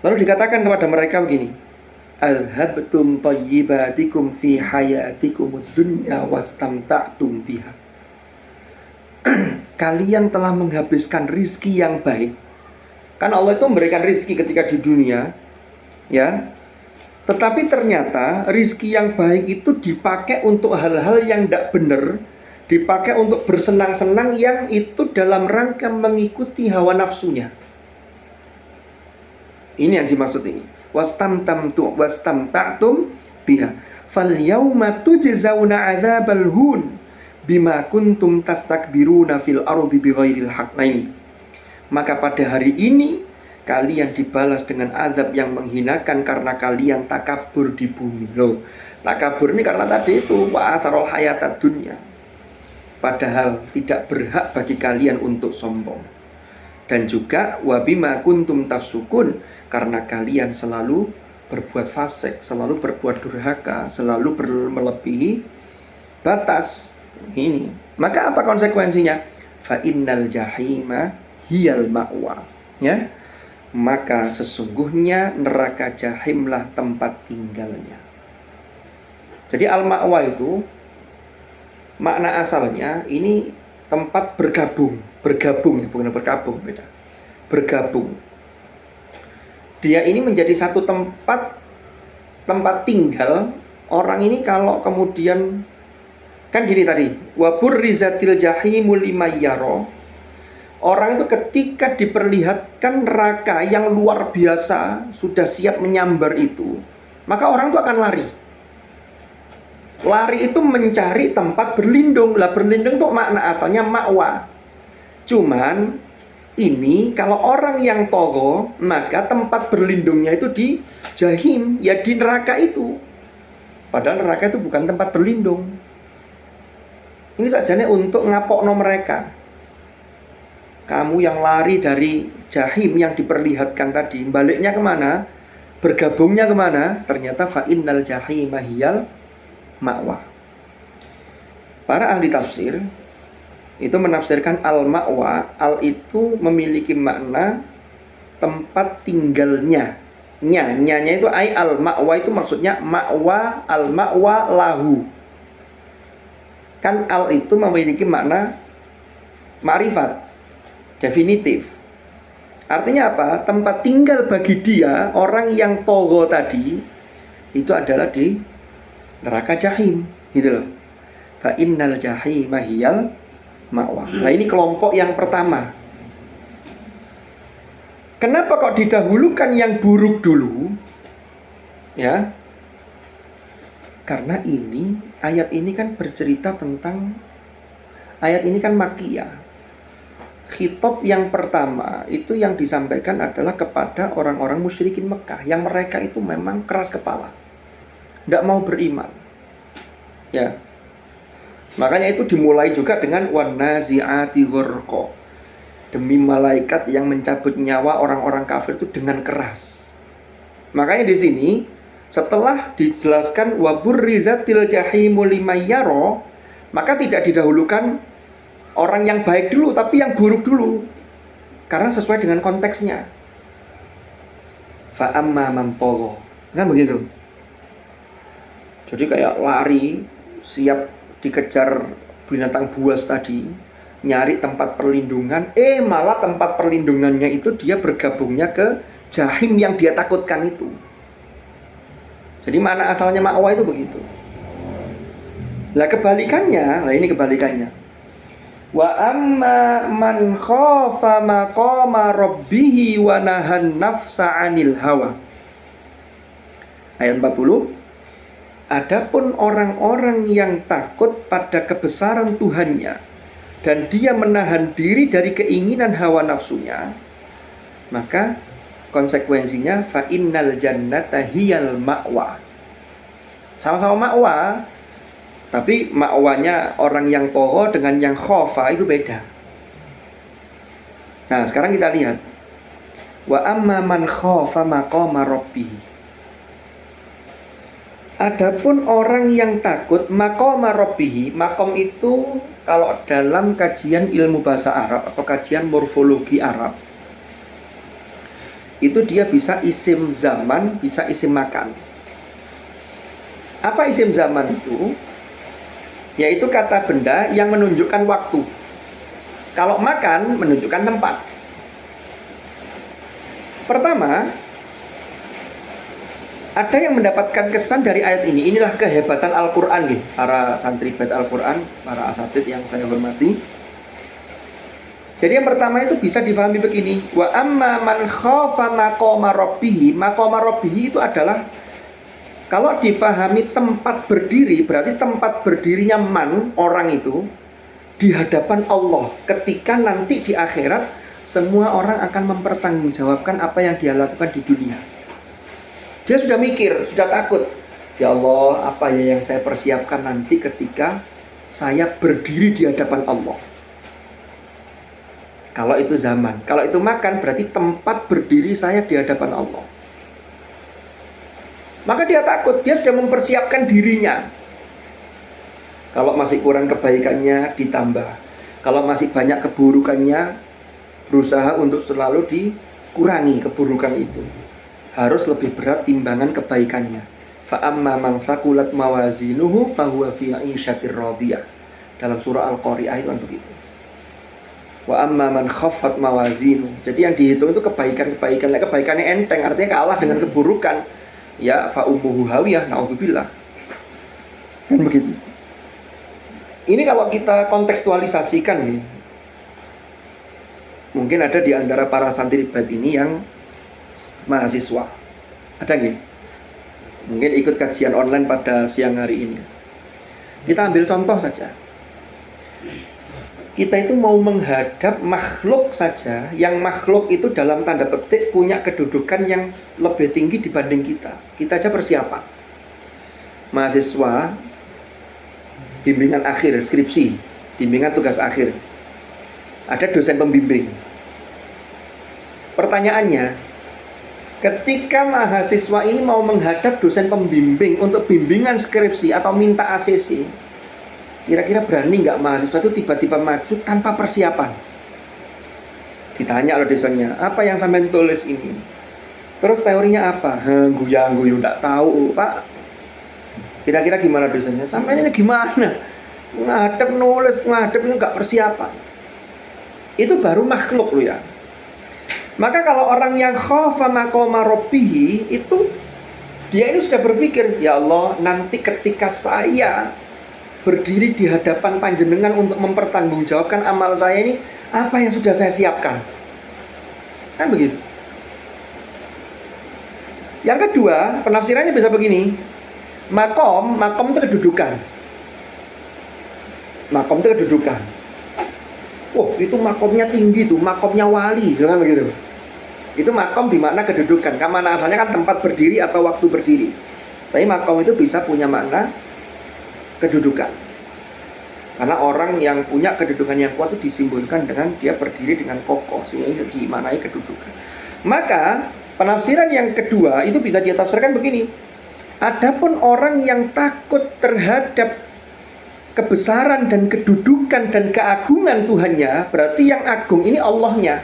Lalu dikatakan kepada mereka begini, alhabtum thayyibatikum fi hayatikumud dunya wastamta'tum biha. Kalian telah menghabiskan rizki yang baik. Kan Allah itu memberikan rizki ketika di dunia, ya. Tetapi ternyata rizki yang baik itu dipakai untuk hal-hal yang tidak benar, dipakai untuk bersenang-senang yang itu dalam rangka mengikuti hawa nafsunya. Ini yang dimaksud ini. Wastamta'tum biha. Fal yauma tujzauna 'adzabal hun bima kuntum tastakbiruna fil ardi bighairil haqq. Nah ini. Maka pada hari ini kalian dibalas dengan azab yang menghinakan karena kalian takabur di bumi. Loh, takabur ini karena tadi itu wa'atharul hayatad dunya. Padahal tidak berhak bagi kalian untuk sombong. Dan juga wabima kuntum tafsukun, karena kalian selalu berbuat fasik, selalu berbuat durhaka, selalu melebihi batas. Ini. Maka apa konsekuensinya? Fa innal jahima hiyal ma'wa. Ya. Maka sesungguhnya neraka jahimlah tempat tinggalnya. Jadi al-ma'wa itu makna asalnya ini tempat bergabung ya, bukan berkabung, beda. Bergabung. Dia ini menjadi satu tempat tinggal orang ini kalau kemudian kan gini tadi, wa burrizatil jahimul limayyaro. Orang itu ketika diperlihatkan neraka yang luar biasa, sudah siap menyambar itu, maka orang itu akan lari. Lari itu mencari tempat berlindung. Lah berlindung itu makna asalnya ma'wa. Cuman ini kalau orang yang togho, maka tempat berlindungnya itu di jahim, ya di neraka itu. Padahal neraka itu bukan tempat berlindung. Ini sajane untuk ngapokno mereka. Kamu yang lari dari jahim yang diperlihatkan tadi, baliknya kemana? Bergabungnya kemana? Ternyata fa'innal jahima hiyal ma'wa. Para ahli tafsir itu menafsirkan al-ma'wa, al itu memiliki makna tempat tinggalnya. Nyanya itu ai al-ma'wa itu maksudnya ma'wa, al-ma'wa lahu. Kan al itu memiliki makna ma'rifat, definitif. Artinya apa? Tempat tinggal bagi dia, orang yang togho tadi, itu adalah di neraka jahim, gitu loh. Fa innal jahima hiyal ma'wa. Nah ini kelompok yang pertama. Kenapa kok didahulukan yang buruk dulu? Ya. Karena ini, ayat ini kan bercerita tentang, ayat ini kan makiyah. Khitab yang pertama itu yang disampaikan adalah kepada orang-orang musyrikin Mekah yang mereka itu memang keras kepala, tidak mau beriman. Ya, makanya itu dimulai juga dengan wanazi'ati ghurqa, demi malaikat yang mencabut nyawa orang-orang kafir itu dengan keras. Makanya di sini setelah dijelaskan waburrizatil jahimu limayyaro, maka tidak didahulukan orang yang baik dulu, tapi yang buruk dulu. Karena sesuai dengan konteksnya. Fa'amma man tagha. Kan begitu. Jadi kayak lari, siap dikejar binatang buas tadi, nyari tempat perlindungan, malah tempat perlindungannya itu dia bergabungnya ke jahim yang dia takutkan itu. Jadi mana asalnya ma'wa itu begitu. Lah kebalikannya, ini kebalikannya. Wa amma man khafa maqama rabbih wa nahan nafsa 'anil hawa. Ayat 40. Adapun orang-orang yang takut pada kebesaran Tuhannya dan dia menahan diri dari keinginan hawa nafsunya, maka konsekuensinya fa innal jannata hiyal ma'wa. Sama-sama ma'wa, tapi ma'wanya orang yang togho dengan yang khofa itu beda. Nah sekarang kita lihat. Wa amma man khofa maqama rabbih. Adapun orang yang takut maqama rabbih. Maqam itu kalau dalam kajian ilmu bahasa Arab atau kajian morfologi Arab, itu dia bisa isim zaman, bisa isim makan. Apa isim zaman itu? Yaitu kata benda yang menunjukkan waktu. Kalau makan menunjukkan tempat. Pertama, ada yang mendapatkan kesan dari ayat ini. Inilah kehebatan Al-Quran nih, para santri bait Al-Quran, para asatid yang saya hormati. Jadi yang pertama itu bisa difahami begini. Wa amma man khafa maqama rabbih. Maqama rabbih itu adalah, kalau difahami tempat berdiri, berarti tempat berdirinya man, orang itu di hadapan Allah. Ketika nanti di akhirat semua orang akan mempertanggungjawabkan apa yang dia lakukan di dunia. Dia sudah mikir, sudah takut. Ya Allah, apa ya yang saya persiapkan nanti ketika saya berdiri di hadapan Allah. Kalau itu zaman. Kalau itu makan, berarti tempat berdiri saya di hadapan Allah. Maka dia takut, dia sudah mempersiapkan dirinya. Kalau masih kurang kebaikannya, ditambah. Kalau masih banyak keburukannya, berusaha untuk selalu dikurangi keburukan itu. Harus lebih berat timbangan kebaikannya. Fa amma man thaqulat mawazinuhu fahuwa fi 'ishatir radiyah. Dalam surah Al-Qari'ah itu kan begitu. Wa amma man khaffat mawazinu. Jadi yang dihitung itu kebaikan-kebaikan. Kebaikannya enteng, artinya kalah dengan keburukan. Ya fa ummuhu hawiyah, naudzubillah. Kan begitu. Ini kalau kita kontekstualisasikan nih. Mungkin ada di antara para santri bait ini yang mahasiswa. Ada nggih? Mungkin ikut kajian online pada siang hari ini. Kita ambil contoh saja. Kita itu mau menghadap makhluk saja, yang makhluk itu dalam tanda petik punya kedudukan yang lebih tinggi dibanding kita. Kita aja persiapan. Mahasiswa bimbingan akhir, skripsi, bimbingan tugas akhir. Ada dosen pembimbing. Pertanyaannya, ketika mahasiswa ini mau menghadap dosen pembimbing untuk bimbingan skripsi atau minta ACC, kira-kira berani nggak mahasiswa itu tiba-tiba maju tanpa persiapan? Ditanya oleh dosennya, apa yang sampean tulis ini? Terus teorinya apa? Guyu-guyu, nggak tahu Pak. Kira-kira gimana dosennya? Sampean ini gimana? Ngadep nulis, ngadep itu nggak persiapan. Itu baru makhluk loh ya. Maka kalau orang yang khafa maqama rabbih itu, dia ini sudah berpikir, ya Allah, nanti ketika saya berdiri di hadapan panjenengan untuk mempertanggungjawabkan amal saya ini, apa yang sudah saya siapkan? Kan begitu. Yang kedua, penafsirannya bisa begini. Makom itu kedudukan. Makom itu kedudukan. Wah, itu makomnya tinggi tuh, makomnya wali, kan begitu. Itu makom bermakna kedudukan. Karena asalnya kan tempat berdiri atau waktu berdiri. Tapi makom itu bisa punya makna kedudukan. Karena orang yang punya kedudukan yang kuat itu disimbolkan dengan dia berdiri dengan kokoh, sehingga dimaknai kedudukan. Maka penafsiran yang kedua itu bisa ditafsirkan begini. Adapun orang yang takut terhadap kebesaran dan kedudukan dan keagungan Tuhannya, berarti yang agung ini Allahnya.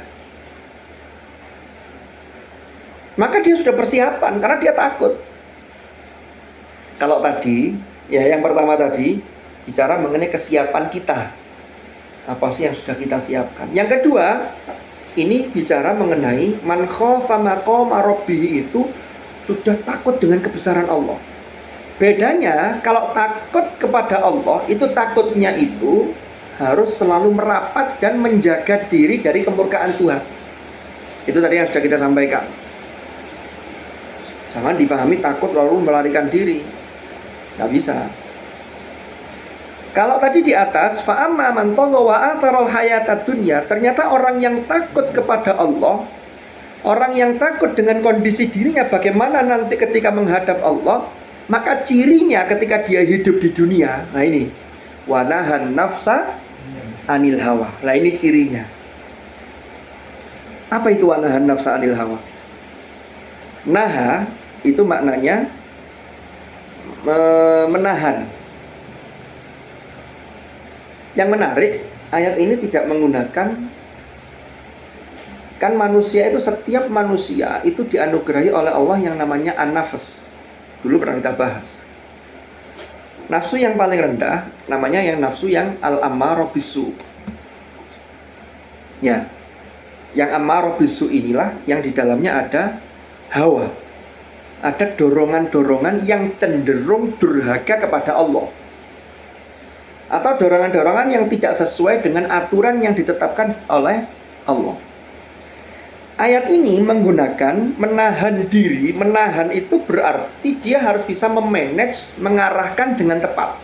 Maka dia sudah persiapan karena dia takut. Kalau tadi, ya yang pertama tadi bicara mengenai kesiapan kita. Apa sih yang sudah kita siapkan? Yang kedua, ini bicara mengenai man khafa maqama rabbih, itu sudah takut dengan kebesaran Allah. Bedanya, kalau takut kepada Allah, itu takutnya itu harus selalu merapat dan menjaga diri dari kemurkaan Tuhan. Itu tadi yang sudah kita sampaikan. Jangan dipahami takut lalu melarikan diri. Nggak bisa. Kalau tadi di atas, fa'amma man tagha wa atharal hayatad dunya, ternyata orang yang takut kepada Allah, orang yang takut dengan kondisi dirinya bagaimana nanti ketika menghadap Allah, maka cirinya ketika dia hidup di dunia, nah ini, wanahan nafsa anil hawa. Nah ini cirinya. Apa itu wanahan nafsa anil hawa? Naha itu maknanya menahan. Yang menarik, ayat ini tidak menggunakan, kan manusia itu, setiap manusia itu dianugerahi oleh Allah yang namanya an-nafs. Dulu pernah kita bahas. Nafsu yang paling rendah namanya yang nafsu yang al-ammarah bisu. Ya. Yang ammarah bisu inilah yang di dalamnya ada hawa. Ada dorongan-dorongan yang cenderung durhaka kepada Allah. Atau dorongan-dorongan yang tidak sesuai dengan aturan yang ditetapkan oleh Allah. Ayat ini menggunakan menahan diri. Menahan itu berarti dia harus bisa memanage, mengarahkan dengan tepat.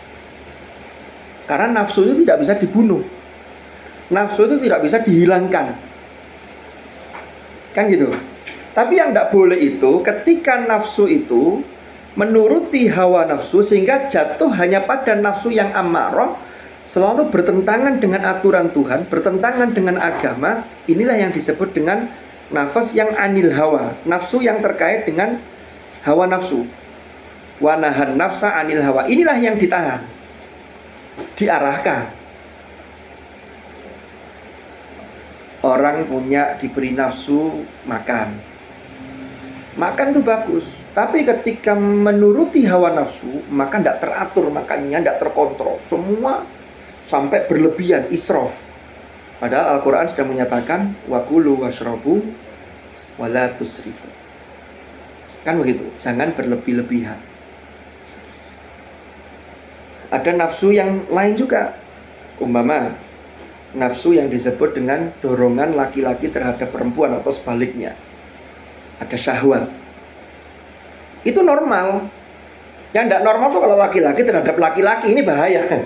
Karena nafsu itu tidak bisa dibunuh. Nafsu itu tidak bisa dihilangkan. Kan gitu. Tapi yang tidak boleh itu ketika nafsu itu menuruti hawa nafsu sehingga jatuh hanya pada nafsu yang ammarah, selalu bertentangan dengan aturan Tuhan, bertentangan dengan agama. Inilah yang disebut dengan nafas yang anil hawa, nafsu yang terkait dengan hawa nafsu. Wa nahan nafsa anil hawa. Inilah yang ditahan, diarahkan. Orang diberi nafsu makan. Makan itu bagus, tapi ketika menuruti hawa nafsu, maka tidak teratur makannya, tidak terkontrol. Semua sampai berlebihan, israf. Padahal Al-Quran sudah menyatakan wakulu washrabu wala tusrifu. Kan begitu, jangan berlebih-lebihan. Ada nafsu yang lain juga. Umpama nafsu yang disebut dengan dorongan laki-laki terhadap perempuan atau sebaliknya. Ada syahwat. Itu normal. Yang tidak normal tuh kalau laki-laki terhadap laki-laki, ini bahaya.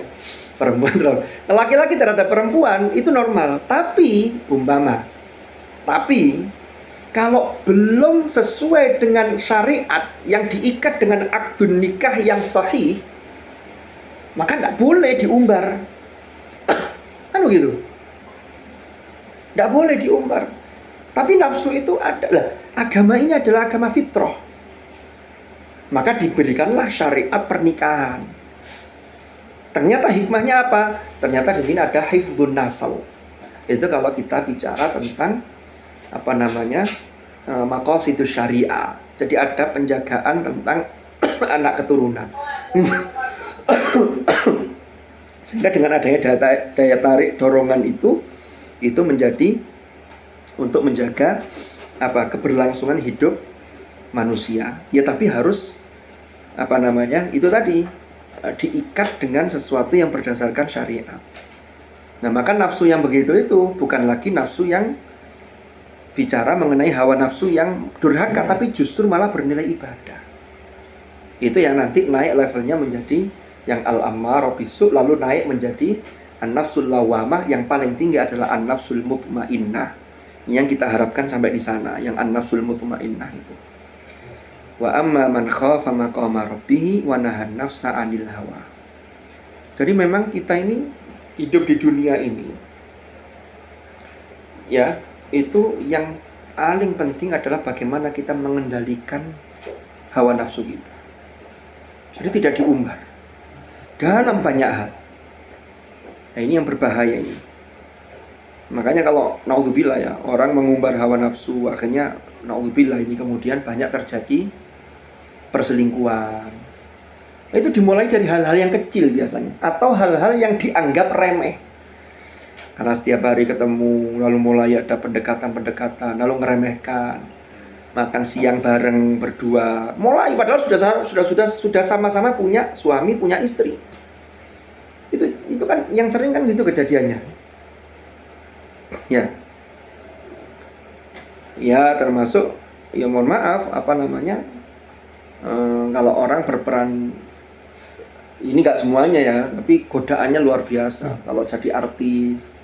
Perempuan terhadap laki-laki terhadap perempuan itu normal. Tapi kalau belum sesuai dengan syariat yang diikat dengan akdun nikah yang sahih, maka tidak boleh diumbar. Kan begitu? Tidak boleh diumbar. Tapi nafsu itu adalah, agama ini adalah agama fitrah. Maka diberikanlah syariat pernikahan. Ternyata hikmahnya apa? Ternyata di sini ada hifdzun nasal. Itu kalau kita bicara tentang maqasidus syariah. Jadi ada penjagaan tentang anak keturunan. Sehingga dengan adanya daya tarik dorongan itu menjadi untuk menjaga keberlangsungan hidup manusia. Ya tapi harus itu tadi diikat dengan sesuatu yang berdasarkan syariat. Nah, maka nafsu yang begitu itu bukan lagi nafsu yang bicara mengenai hawa nafsu yang durhaka, tapi justru malah bernilai ibadah. Itu yang nanti naik levelnya menjadi yang al-ammarah bisu, lalu naik menjadi an-nafsul lawamah, yang paling tinggi adalah an-nafsul mutmainnah. Yang kita harapkan sampai di sana, yang an-nafsul mutmainnah itu. Wa amma man khafa maqama rabbih wa nahan nafsa 'anil hawa. Jadi memang kita ini hidup di dunia ini, ya, itu yang paling penting adalah bagaimana kita mengendalikan hawa nafsu kita. Jadi tidak diumbar dalam banyak hal. Nah, ini yang berbahaya ini. Makanya kalau naudzubillah ya, orang mengumbar hawa nafsu, akhirnya naudzubillah ini kemudian banyak terjadi perselingkuhan. Itu dimulai dari hal-hal yang kecil biasanya, atau hal-hal yang dianggap remeh. Karena setiap hari ketemu, lalu mulai ada pendekatan, lalu ngeremehkan. Makan siang bareng berdua, mulai padahal sudah sama-sama punya suami, punya istri. Itu kan yang sering kan gitu kejadiannya. Ya termasuk, ya mohon maaf, kalau orang berperan, ini gak semuanya ya, tapi godaannya luar biasa. Kalau jadi artis,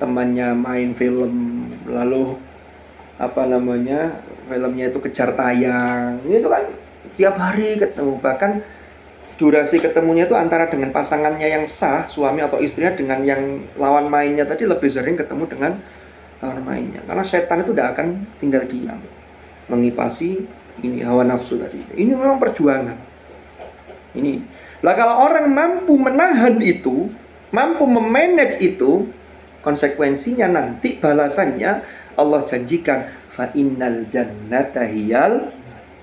temannya main film, lalu filmnya itu kejar tayang, itu kan tiap hari ketemu. Bahkan durasi ketemunya itu antara dengan pasangannya yang sah, suami atau istrinya, dengan yang lawan mainnya tadi lebih sering ketemu dengan lawan mainnya. Karena setan itu tidak akan tinggal diam, mengipasi ini hawa nafsu tadi. Ini memang perjuangan. Ini. Lah kalau orang mampu menahan itu, mampu memanage itu, konsekuensinya nanti balasannya Allah janjikan fa innal jannata hiyal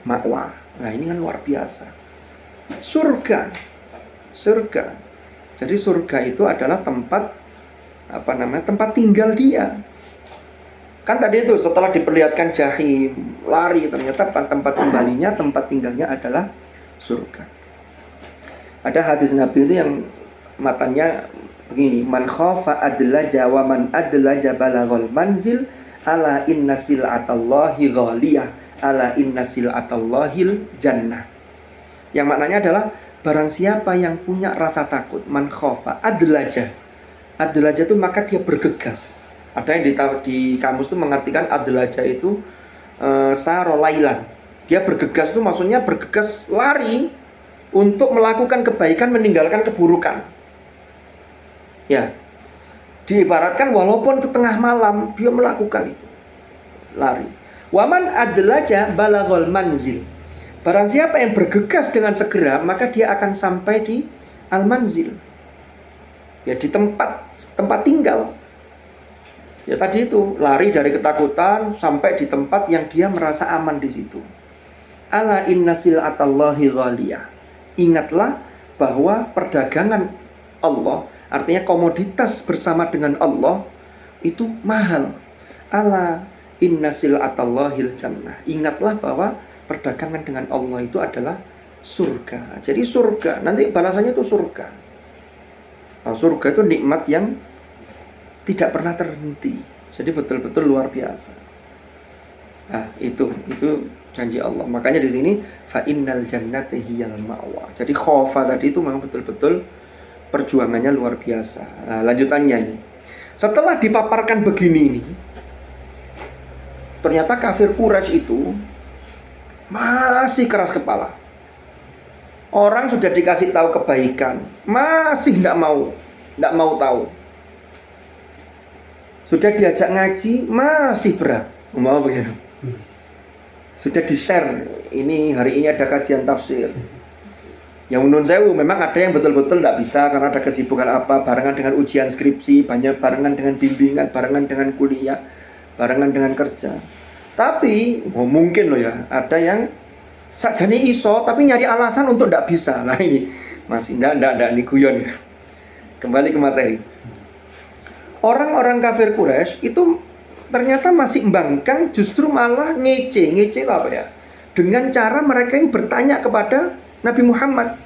ma'wa. Nah, ini kan luar biasa. Surga surga. Jadi surga itu adalah tempat tempat tinggal dia. Kan tadi itu setelah diperlihatkan jahim, lari, ternyata tempat kembalinya, tempat tinggalnya adalah surga. Ada hadis Nabi itu yang matanya begini, man khafa adlaja wa man adlaja balaghal manzil ala inna sil'atallahi ghaliyah ala inna sil'atallahil jannah. Yang maknanya adalah barang siapa yang punya rasa takut, man khafa adlaja. Adlaja itu maka dia bergegas. Ada yang di kamus itu mengartikan adlaja itu sarolailan. Dia bergegas itu maksudnya bergegas lari untuk melakukan kebaikan, meninggalkan keburukan. Ya, diibaratkan walaupun itu tengah malam dia melakukan itu, lari. Waman adlaja balaghal manzil. Barang siapa yang bergegas dengan segera, maka dia akan sampai di al-manzil. Ya, di tempat tinggal. Ya tadi itu, lari dari ketakutan sampai di tempat yang dia merasa aman di situ. Ala inna sil'atallahi ghaliyah. Ingatlah bahwa perdagangan Allah, artinya komoditas bersama dengan Allah, itu mahal. Ala inna sil'atallahil jannah. Ingatlah bahwa perdagangan dengan Allah itu adalah surga. Jadi surga, nanti balasannya itu surga. Nah, surga itu nikmat yang tidak pernah terhenti. Jadi betul-betul luar biasa. Nah, itu janji Allah. Makanya di sini fa innal jannata hiyal ma'wa. Jadi khofa tadi itu memang betul-betul perjuangannya luar biasa. Nah, lanjutannya ini. Setelah dipaparkan begini ini, ternyata kafir Quraisy itu masih keras kepala. Orang sudah dikasih tahu kebaikan, masih tidak mau tahu. Sudah diajak ngaji, masih berat. Mau begitu. Sudah di-share, ini hari ini ada kajian tafsir. Yang menurut saya memang ada yang betul-betul tidak bisa karena ada kesibukan apa, barengan dengan ujian skripsi, banyak barengan dengan bimbingan, barengan dengan kuliah, barengan dengan kerja. Tapi mungkin loh ya, ada yang sakjane iso tapi nyari alasan untuk tidak bisa. Nah ini masih tidak ini guyon ya. Kembali ke materi. Orang-orang kafir Quraisy itu ternyata masih membangkang, justru malah ngece apa ya? Dengan cara mereka ini bertanya kepada Nabi Muhammad.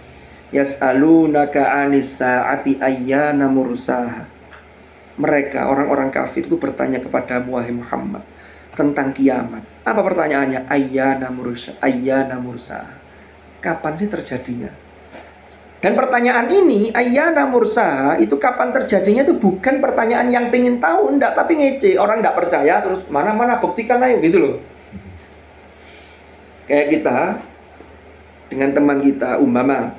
Yas'alunaka 'anis sa'ati ayyana mursaha. Mereka orang-orang kafir itu bertanya kepada Muhammad tentang kiamat. Apa pertanyaannya? Ayyana mursaha. Kapan sih terjadinya? Dan pertanyaan ini, ayyana mursaha, itu kapan terjadinya itu bukan pertanyaan yang pengen tahu, enggak, tapi ngece. Orang enggak percaya, terus mana buktikan ayo gitu loh. Kayak kita dengan teman kita, umpama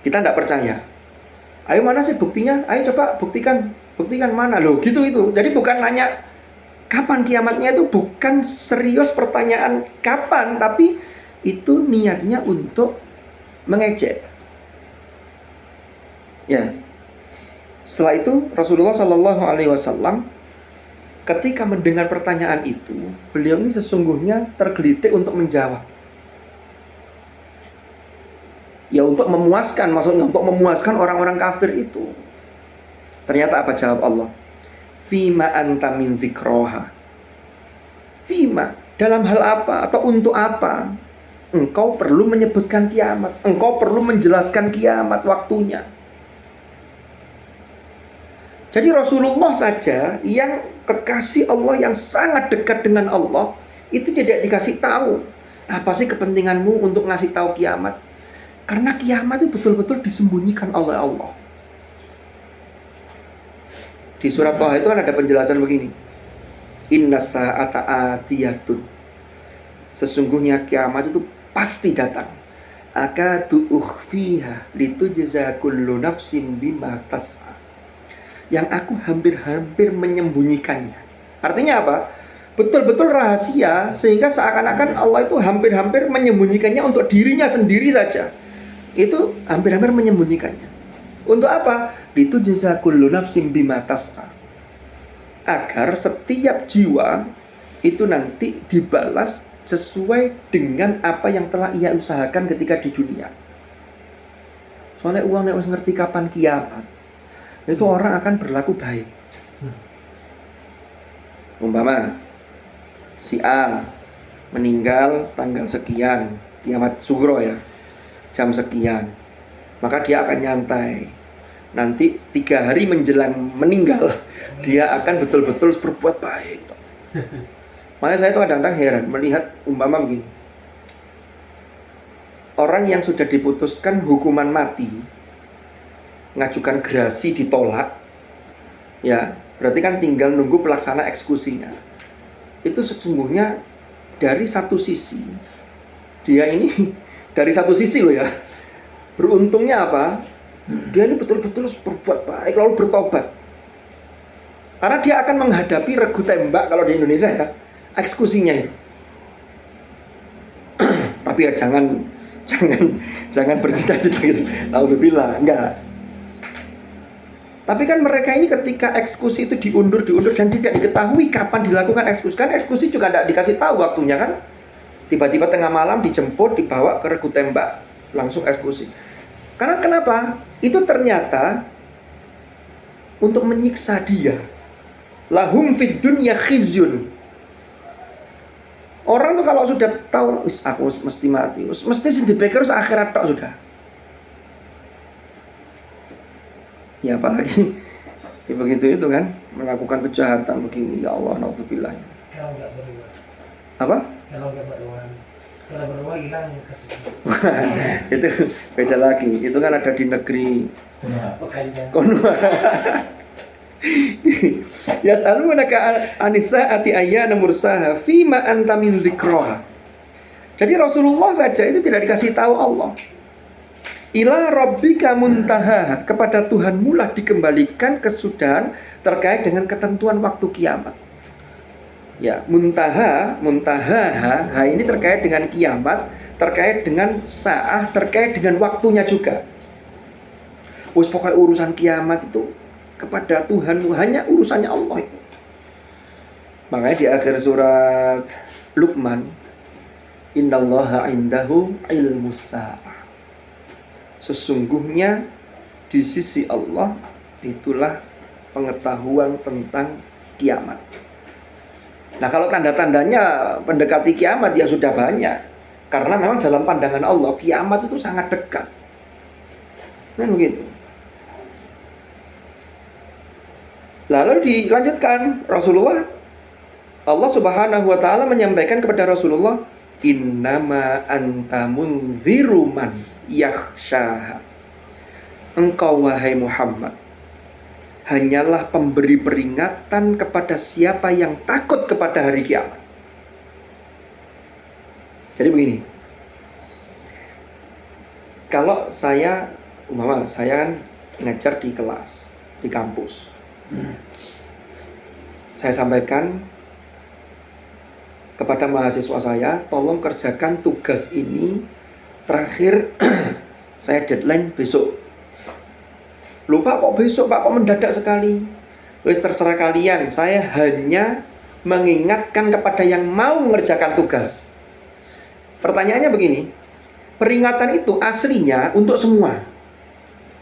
kita enggak percaya. Ayo mana sih buktinya? Ayo coba buktikan mana loh, gitu itu. Jadi bukan nanya kapan kiamatnya, itu bukan serius pertanyaan kapan, tapi itu niatnya untuk mengejek. Ya. Setelah itu Rasulullah Shallallahu Alaihi Wasallam ketika mendengar pertanyaan itu, beliau ini sesungguhnya tergelitik untuk menjawab. Ya untuk memuaskan, maksudnya untuk memuaskan orang-orang kafir itu. Ternyata apa jawab Allah? Fima anta min zikroha. Fima, dalam hal apa atau untuk apa engkau perlu menyebutkan kiamat, engkau perlu menjelaskan kiamat waktunya. Jadi Rasulullah saja yang kekasih Allah, yang sangat dekat dengan Allah, itu tidak dikasih tahu. Apa sih kepentinganmu untuk ngasih tahu kiamat? Karena kiamat itu betul-betul disembunyikan oleh Allah. Di surat Thaha itu kan ada penjelasan begini. Inna sa'ata atiyatun. Sesungguhnya kiamat itu pasti datang. Akadu ukhfiha litujza kullu nafsin bima tas'a. Yang aku hampir-hampir menyembunyikannya. Artinya apa? Betul-betul rahasia, sehingga seakan-akan Allah itu hampir-hampir menyembunyikannya untuk dirinya sendiri saja. Itu hampir-hampir menyembunyikannya. Untuk apa? Litujza kullu nafsin bima tas'a. Agar setiap jiwa itu nanti dibalas sesuai dengan apa yang telah ia usahakan ketika di dunia. Soalnya uang nek wis ngerti kapan kiamat, itu orang akan berlaku baik. Umpama si A meninggal tanggal sekian, kiamat sugro ya, jam sekian, maka dia akan nyantai. Nanti 3 hari menjelang meninggal, dia akan betul-betul berbuat baik. Makanya saya itu kadang-kadang heran melihat umpama begini. Orang yang sudah diputuskan hukuman mati, ngajukan gerasi ditolak, ya berarti kan tinggal nunggu pelaksana eksekusinya. Itu sesungguhnya dari satu sisi, dia ini dari satu sisi loh ya, beruntungnya apa? Dia ini betul-betul berbuat baik lalu bertobat. Karena dia akan menghadapi regu tembak kalau di Indonesia ya, eksekusinya itu. Tapi ya jangan bercita-cita gitu. Alhamdulillah, enggak. Tapi kan mereka ini ketika eksekusi itu diundur dan tidak diketahui kapan dilakukan eksekusi. Kan eksekusi juga tidak dikasih tahu waktunya kan. Tiba-tiba tengah malam dijemput, dibawa ke regu tembak, langsung eksekusi. Karena kenapa? Itu ternyata untuk menyiksa dia. Lahum fid dunya khizyun. Orang tuh kalau sudah tahu, aku mesti mati, mesti dipikir harus akhirat tok sudah. Ya apalagi ya begitu itu kan, melakukan kejahatan begini, ya Allah, naudzubillah. Kalau nggak berubah. Apa? Kalau nggak berubah. Kalau berubah hilang kasih. Itu beda lagi. Itu kan ada di negeri Kono. Yas'alunaka anisa'ati ayyana mursaha fima anta min dzikraha. Jadi Rasulullah saja itu tidak dikasih tahu Allah. Ila rabbika muntaha, kepada Tuhanmu lah dikembalikan kesudahan terkait dengan ketentuan waktu kiamat. Ya, muntaha ini terkait dengan kiamat, terkait dengan saah, terkait dengan waktunya juga. Pokoknya urusan kiamat itu kepada Tuhanmu, hanya urusannya Allah itu. Makanya di akhir surat Luqman, innallaha indahu ilmus sa'ah. Sesungguhnya di sisi Allah itulah pengetahuan tentang kiamat. Nah kalau tanda-tandanya mendekati kiamat ya sudah banyak. Karena memang dalam pandangan Allah kiamat itu sangat dekat. Nah begitu. Lalu dilanjutkan Rasulullah, Allah Subhanahu wa taala menyampaikan kepada Rasulullah, innama anta munziru man yakhshaha. Engkau wahai Muhammad hanyalah pemberi peringatan kepada siapa yang takut kepada hari kiamat. Jadi begini, kalau saya umpama saya kan ngajar di kelas, di kampus, saya sampaikan kepada mahasiswa saya, tolong kerjakan tugas ini, terakhir saya deadline besok. Lupa kok besok Pak, kok mendadak sekali. Wes terserah kalian, saya hanya mengingatkan kepada yang mau mengerjakan tugas. Pertanyaannya begini, peringatan itu aslinya untuk semua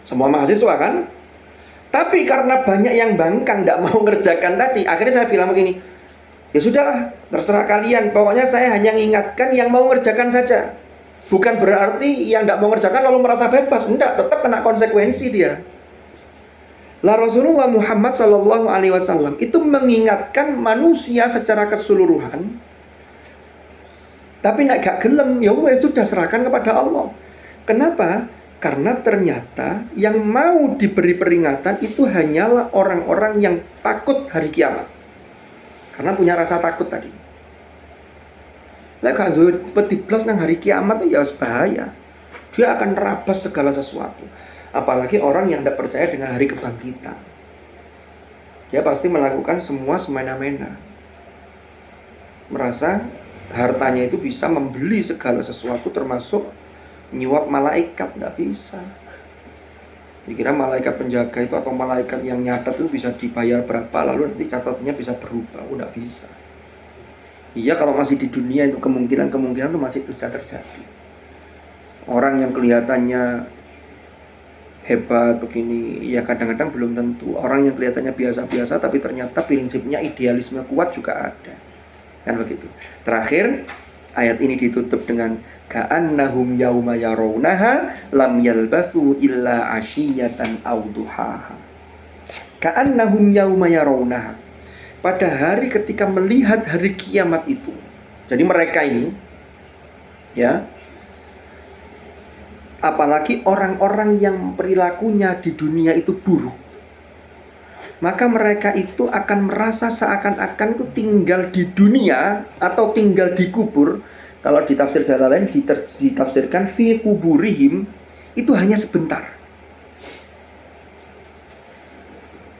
mahasiswa kan? Tapi karena banyak yang bangkang tidak mau mengerjakan tadi, akhirnya saya bilang begini, ya sudahlah, terserah kalian. Pokoknya saya hanya mengingatkan yang mau mengerjakan saja. Bukan berarti yang tidak mau mengerjakan lalu merasa bebas. Tidak, tetap kena konsekuensi dia. Lah Rasulullah Muhammad SAW itu mengingatkan manusia secara keseluruhan. Tapi nek gak gelem, ya wes sudah serahkan kepada Allah. Kenapa? Karena ternyata yang mau diberi peringatan itu hanyalah orang-orang yang takut hari kiamat. Karena punya rasa takut tadi. Lek gak petiblas nang hari kiamat itu ya bahaya. Dia akan nerabas segala sesuatu. Apalagi orang yang tidak percaya dengan hari kebangkitan. Dia pasti melakukan semua semena-mena. Merasa hartanya itu bisa membeli segala sesuatu, termasuk nyuap malaikat. Tidak bisa. Dikira malaikat penjaga itu atau malaikat yang nyatat itu bisa dibayar berapa, lalu nanti catatannya bisa berubah. Tidak bisa. Iya, kalau masih di dunia itu kemungkinan itu masih bisa terjadi. Orang yang kelihatannya hebat begini, ya kadang-kadang belum tentu. Orang yang kelihatannya biasa-biasa tapi ternyata prinsipnya idealisme kuat juga ada, kan begitu. Terakhir ayat ini ditutup dengan ka'annahum yauma yarawnaha lam yalbathu illa ashiyatan aw duhaha. Ka'annahum yauma yarawnaha, pada hari ketika melihat hari kiamat itu. Jadi mereka ini ya, apalagi orang-orang yang perilakunya di dunia itu buruk, maka mereka itu akan merasa seakan-akan itu tinggal di dunia atau tinggal di kubur. Kalau di tafsir jalan lain ditafsirkan fi kuburihim, itu hanya sebentar.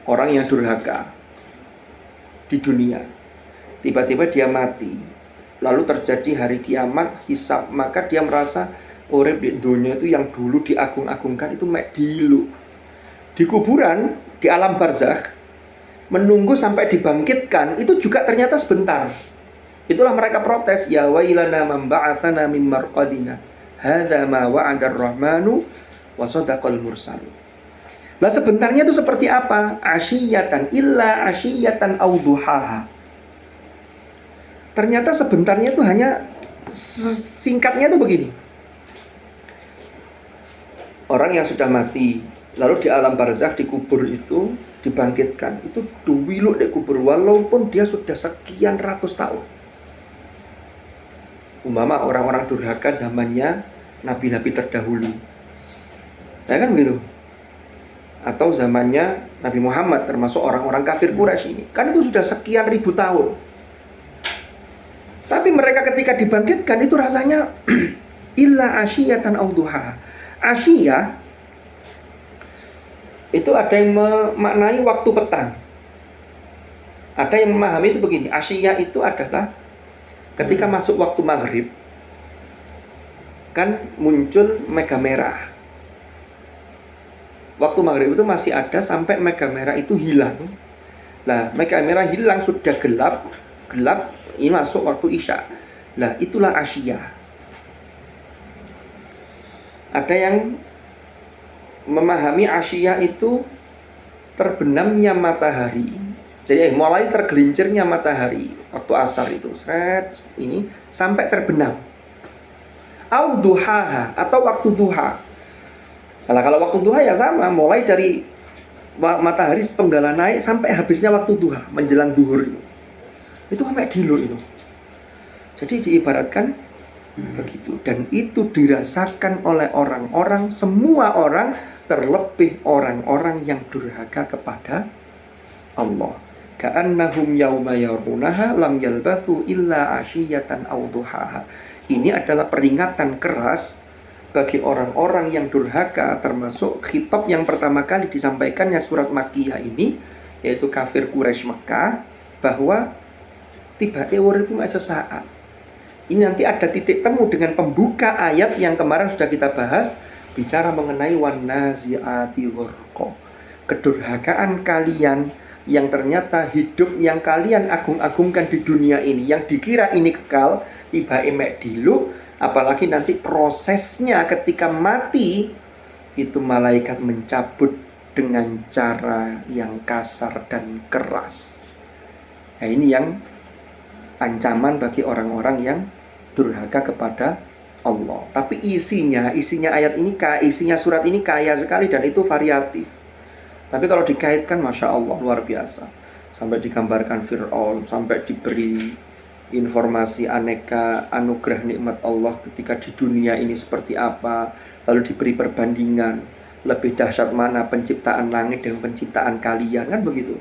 Orang yang durhaka di dunia, tiba-tiba dia mati, lalu terjadi hari kiamat, hisab, maka dia merasa urip di dunia itu yang dulu diagung-agungkan itu mek dilu. Di kuburan, di alam barzakh, menunggu sampai dibangkitkan itu juga ternyata sebentar. Itulah mereka protes, ya wailana man ba'atsana min marqadina hadza ma wa'ada ar-rahmanu wa sadaqal mursalun. Lah sebentarnya itu seperti apa? Asyiyatan illa asyiyatan aw duhaha. Ternyata sebentarnya itu hanya singkatnya itu begini. Orang yang sudah mati, lalu di alam barzakh, di kubur itu dibangkitkan, itu duwiluk di kubur walaupun dia sudah sekian ratus tahun. Umpama orang-orang durhaka zamannya nabi-nabi terdahulu, ya kan begitu? Atau zamannya Nabi Muhammad, termasuk orang-orang kafir Quraisy ini, kan itu sudah sekian ribu tahun. Tapi mereka ketika dibangkitkan itu rasanya illa asyiyatan aw duhaha. Asyiyah itu ada yang memaknai waktu petang. Ada yang memahami itu begini, asyiyah itu adalah ketika masuk waktu maghrib, kan muncul mega merah. Waktu maghrib itu masih ada sampai mega merah itu hilang. Nah, mega merah hilang, sudah gelap, ini masuk waktu isya. Nah, itulah asyiyah. Ada yang memahami asyiyah itu terbenamnya matahari. Jadi mulai tergelincirnya matahari waktu asar itu, ini sampai terbenam. Au duhaha, atau waktu duha. Nah, kalau waktu duha ya sama, mulai dari matahari sepenggalan naik sampai habisnya waktu duha, menjelang zuhur itu. Itu sampai dulu itu. Jadi diibaratkan begitu, dan itu dirasakan oleh orang-orang, semua orang, terlebih orang-orang yang durhaka kepada Allah. Ka'annahum yauma yarunaha lam yalbathu illa asyiyatan aw duhaha. Ini adalah peringatan keras bagi orang-orang yang durhaka, termasuk khitab yang pertama kali disampaikannya surat Makkiyah ini, yaitu kafir Quraisy Mekah, bahwa tiba urip itu sesaat. Ini nanti ada titik temu dengan pembuka ayat yang kemarin sudah kita bahas, bicara mengenai wan nazi'ati gharqa. Kedurhakaan kalian yang ternyata hidup yang kalian agung-agungkan di dunia ini, yang dikira ini kekal, tiba emek dilu, apalagi nanti prosesnya ketika mati, itu malaikat mencabut dengan cara yang kasar dan keras. Nah, ini yang ancaman bagi orang-orang yang durhaka kepada Allah. Tapi isinya ayat ini, isinya surat ini kaya sekali dan itu variatif. Tapi kalau dikaitkan, Masya Allah, luar biasa. Sampai digambarkan Fir'aun, sampai diberi informasi aneka anugerah nikmat Allah ketika di dunia ini seperti apa. Lalu diberi perbandingan, lebih dahsyat mana penciptaan langit dan penciptaan kalian, kan begitu.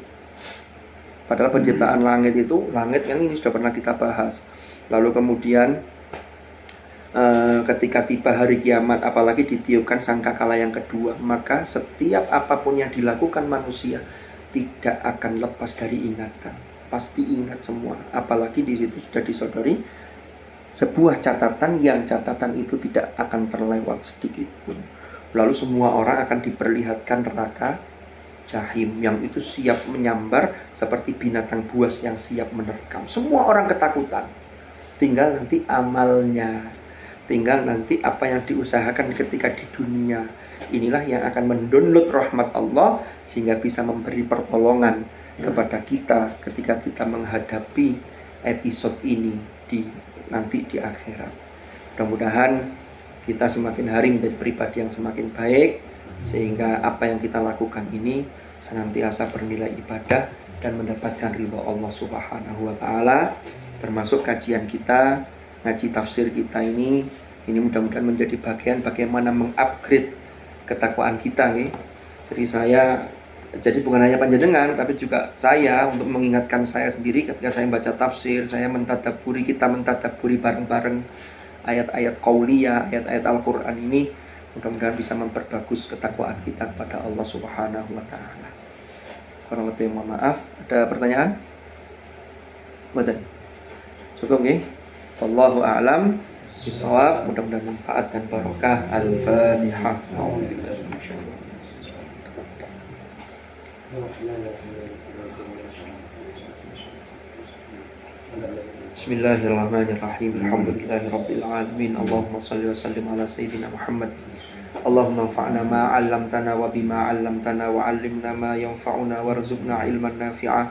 Padahal penciptaan langit itu, langit yang ini sudah pernah kita bahas. Lalu kemudian ketika tiba hari kiamat, apalagi ditiupkan sangkakala yang kedua, maka setiap apapun yang dilakukan manusia tidak akan lepas dari ingatan, pasti ingat semua. Apalagi di situ sudah disodori sebuah catatan, yang catatan itu tidak akan terlewat sedikit pun. Lalu semua orang akan diperlihatkan neraka jahim yang itu siap menyambar seperti binatang buas yang siap menerkam. Semua orang ketakutan, tinggal nanti amalnya. Tinggal nanti apa yang diusahakan ketika di dunia, inilah yang akan mendownload rahmat Allah sehingga bisa memberi pertolongan kepada kita ketika kita menghadapi episode ini nanti di akhirat. Mudah-mudahan kita semakin hari menjadi pribadi yang semakin baik, sehingga apa yang kita lakukan ini senantiasa bernilai ibadah dan mendapatkan ridho Allah Subhanahu wa Ta'ala. Termasuk kajian kita, ngaji tafsir kita ini mudah-mudahan menjadi bagian bagaimana mengupgrade ketakwaan kita nih. Jadi bukan hanya panjenengan, tapi juga saya, untuk mengingatkan saya sendiri ketika saya membaca tafsir, saya kita mentadaburi bareng-bareng ayat-ayat qauliyah, ayat-ayat Al-Quran ini, mudah-mudahan bisa memperbagus ketakwaan kita kepada Allah Subhanahu wa Ta'ala. Kurang lebih mohon maaf. Ada pertanyaan? Betul. Cukup nih. Wallahu a'lam bishawab. Mudah-mudahan manfaat dan barokah. Al-Fatihah. Bismillahirrahmanirrahim. Alhamdulillahirabbil alamin. Allahumma shalli wa sallim ala sayyidina Muhammad. Allahumma anfa'na ma 'allamtana wa bima 'allamtana wa 'allimna ma yanfa'una warzuqna 'ilman nafi'a.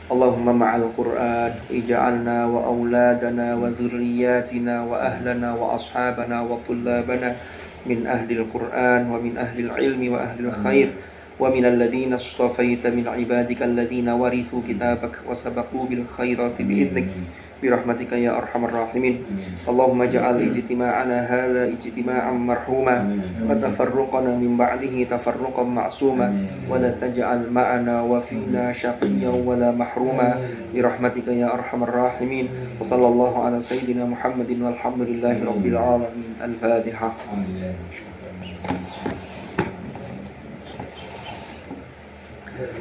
Allahumma ma'al Qur'an ij'alna wa auladana wa dhurriyyatina wa ahlana wa ashabana wa tullabana min ahlil Qur'an wa min ahlil ilmi wa ahlil khair wa min alladhina astafaita min ibadika alladhina warithu kitabak wa sabaqu bil khairati bi'idnik birahmatika ya arhamar rahimin. Allahumma ja'al ijtima'ana hadha ijtima'an marhuma wa tafarruqana min ba'dihi tafarruqan ma'suma wa la taj'al ma'ana wa fina shaqiyyan wa la mahruma birahmatika ya arhamar rahimin. Wa sallallahu ala sayyidina Muhammadin walhamdulillahi rabbil alamin. Al-Fatihah.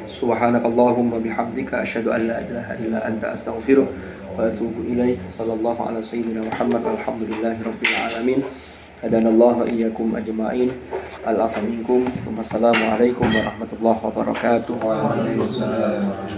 Subhanakallahumma bihamdika asyhadu an la ilaha illa anta astaghfiruka wa atubu ilaik. Sallallahu ala sayyidina Muhammad walhamdulillahi rabbil alamin. Hadanallahu iyyakum ajma'in. Al-afa minkum. Wassalamu alaikum warahmatullahi wabarakatuh.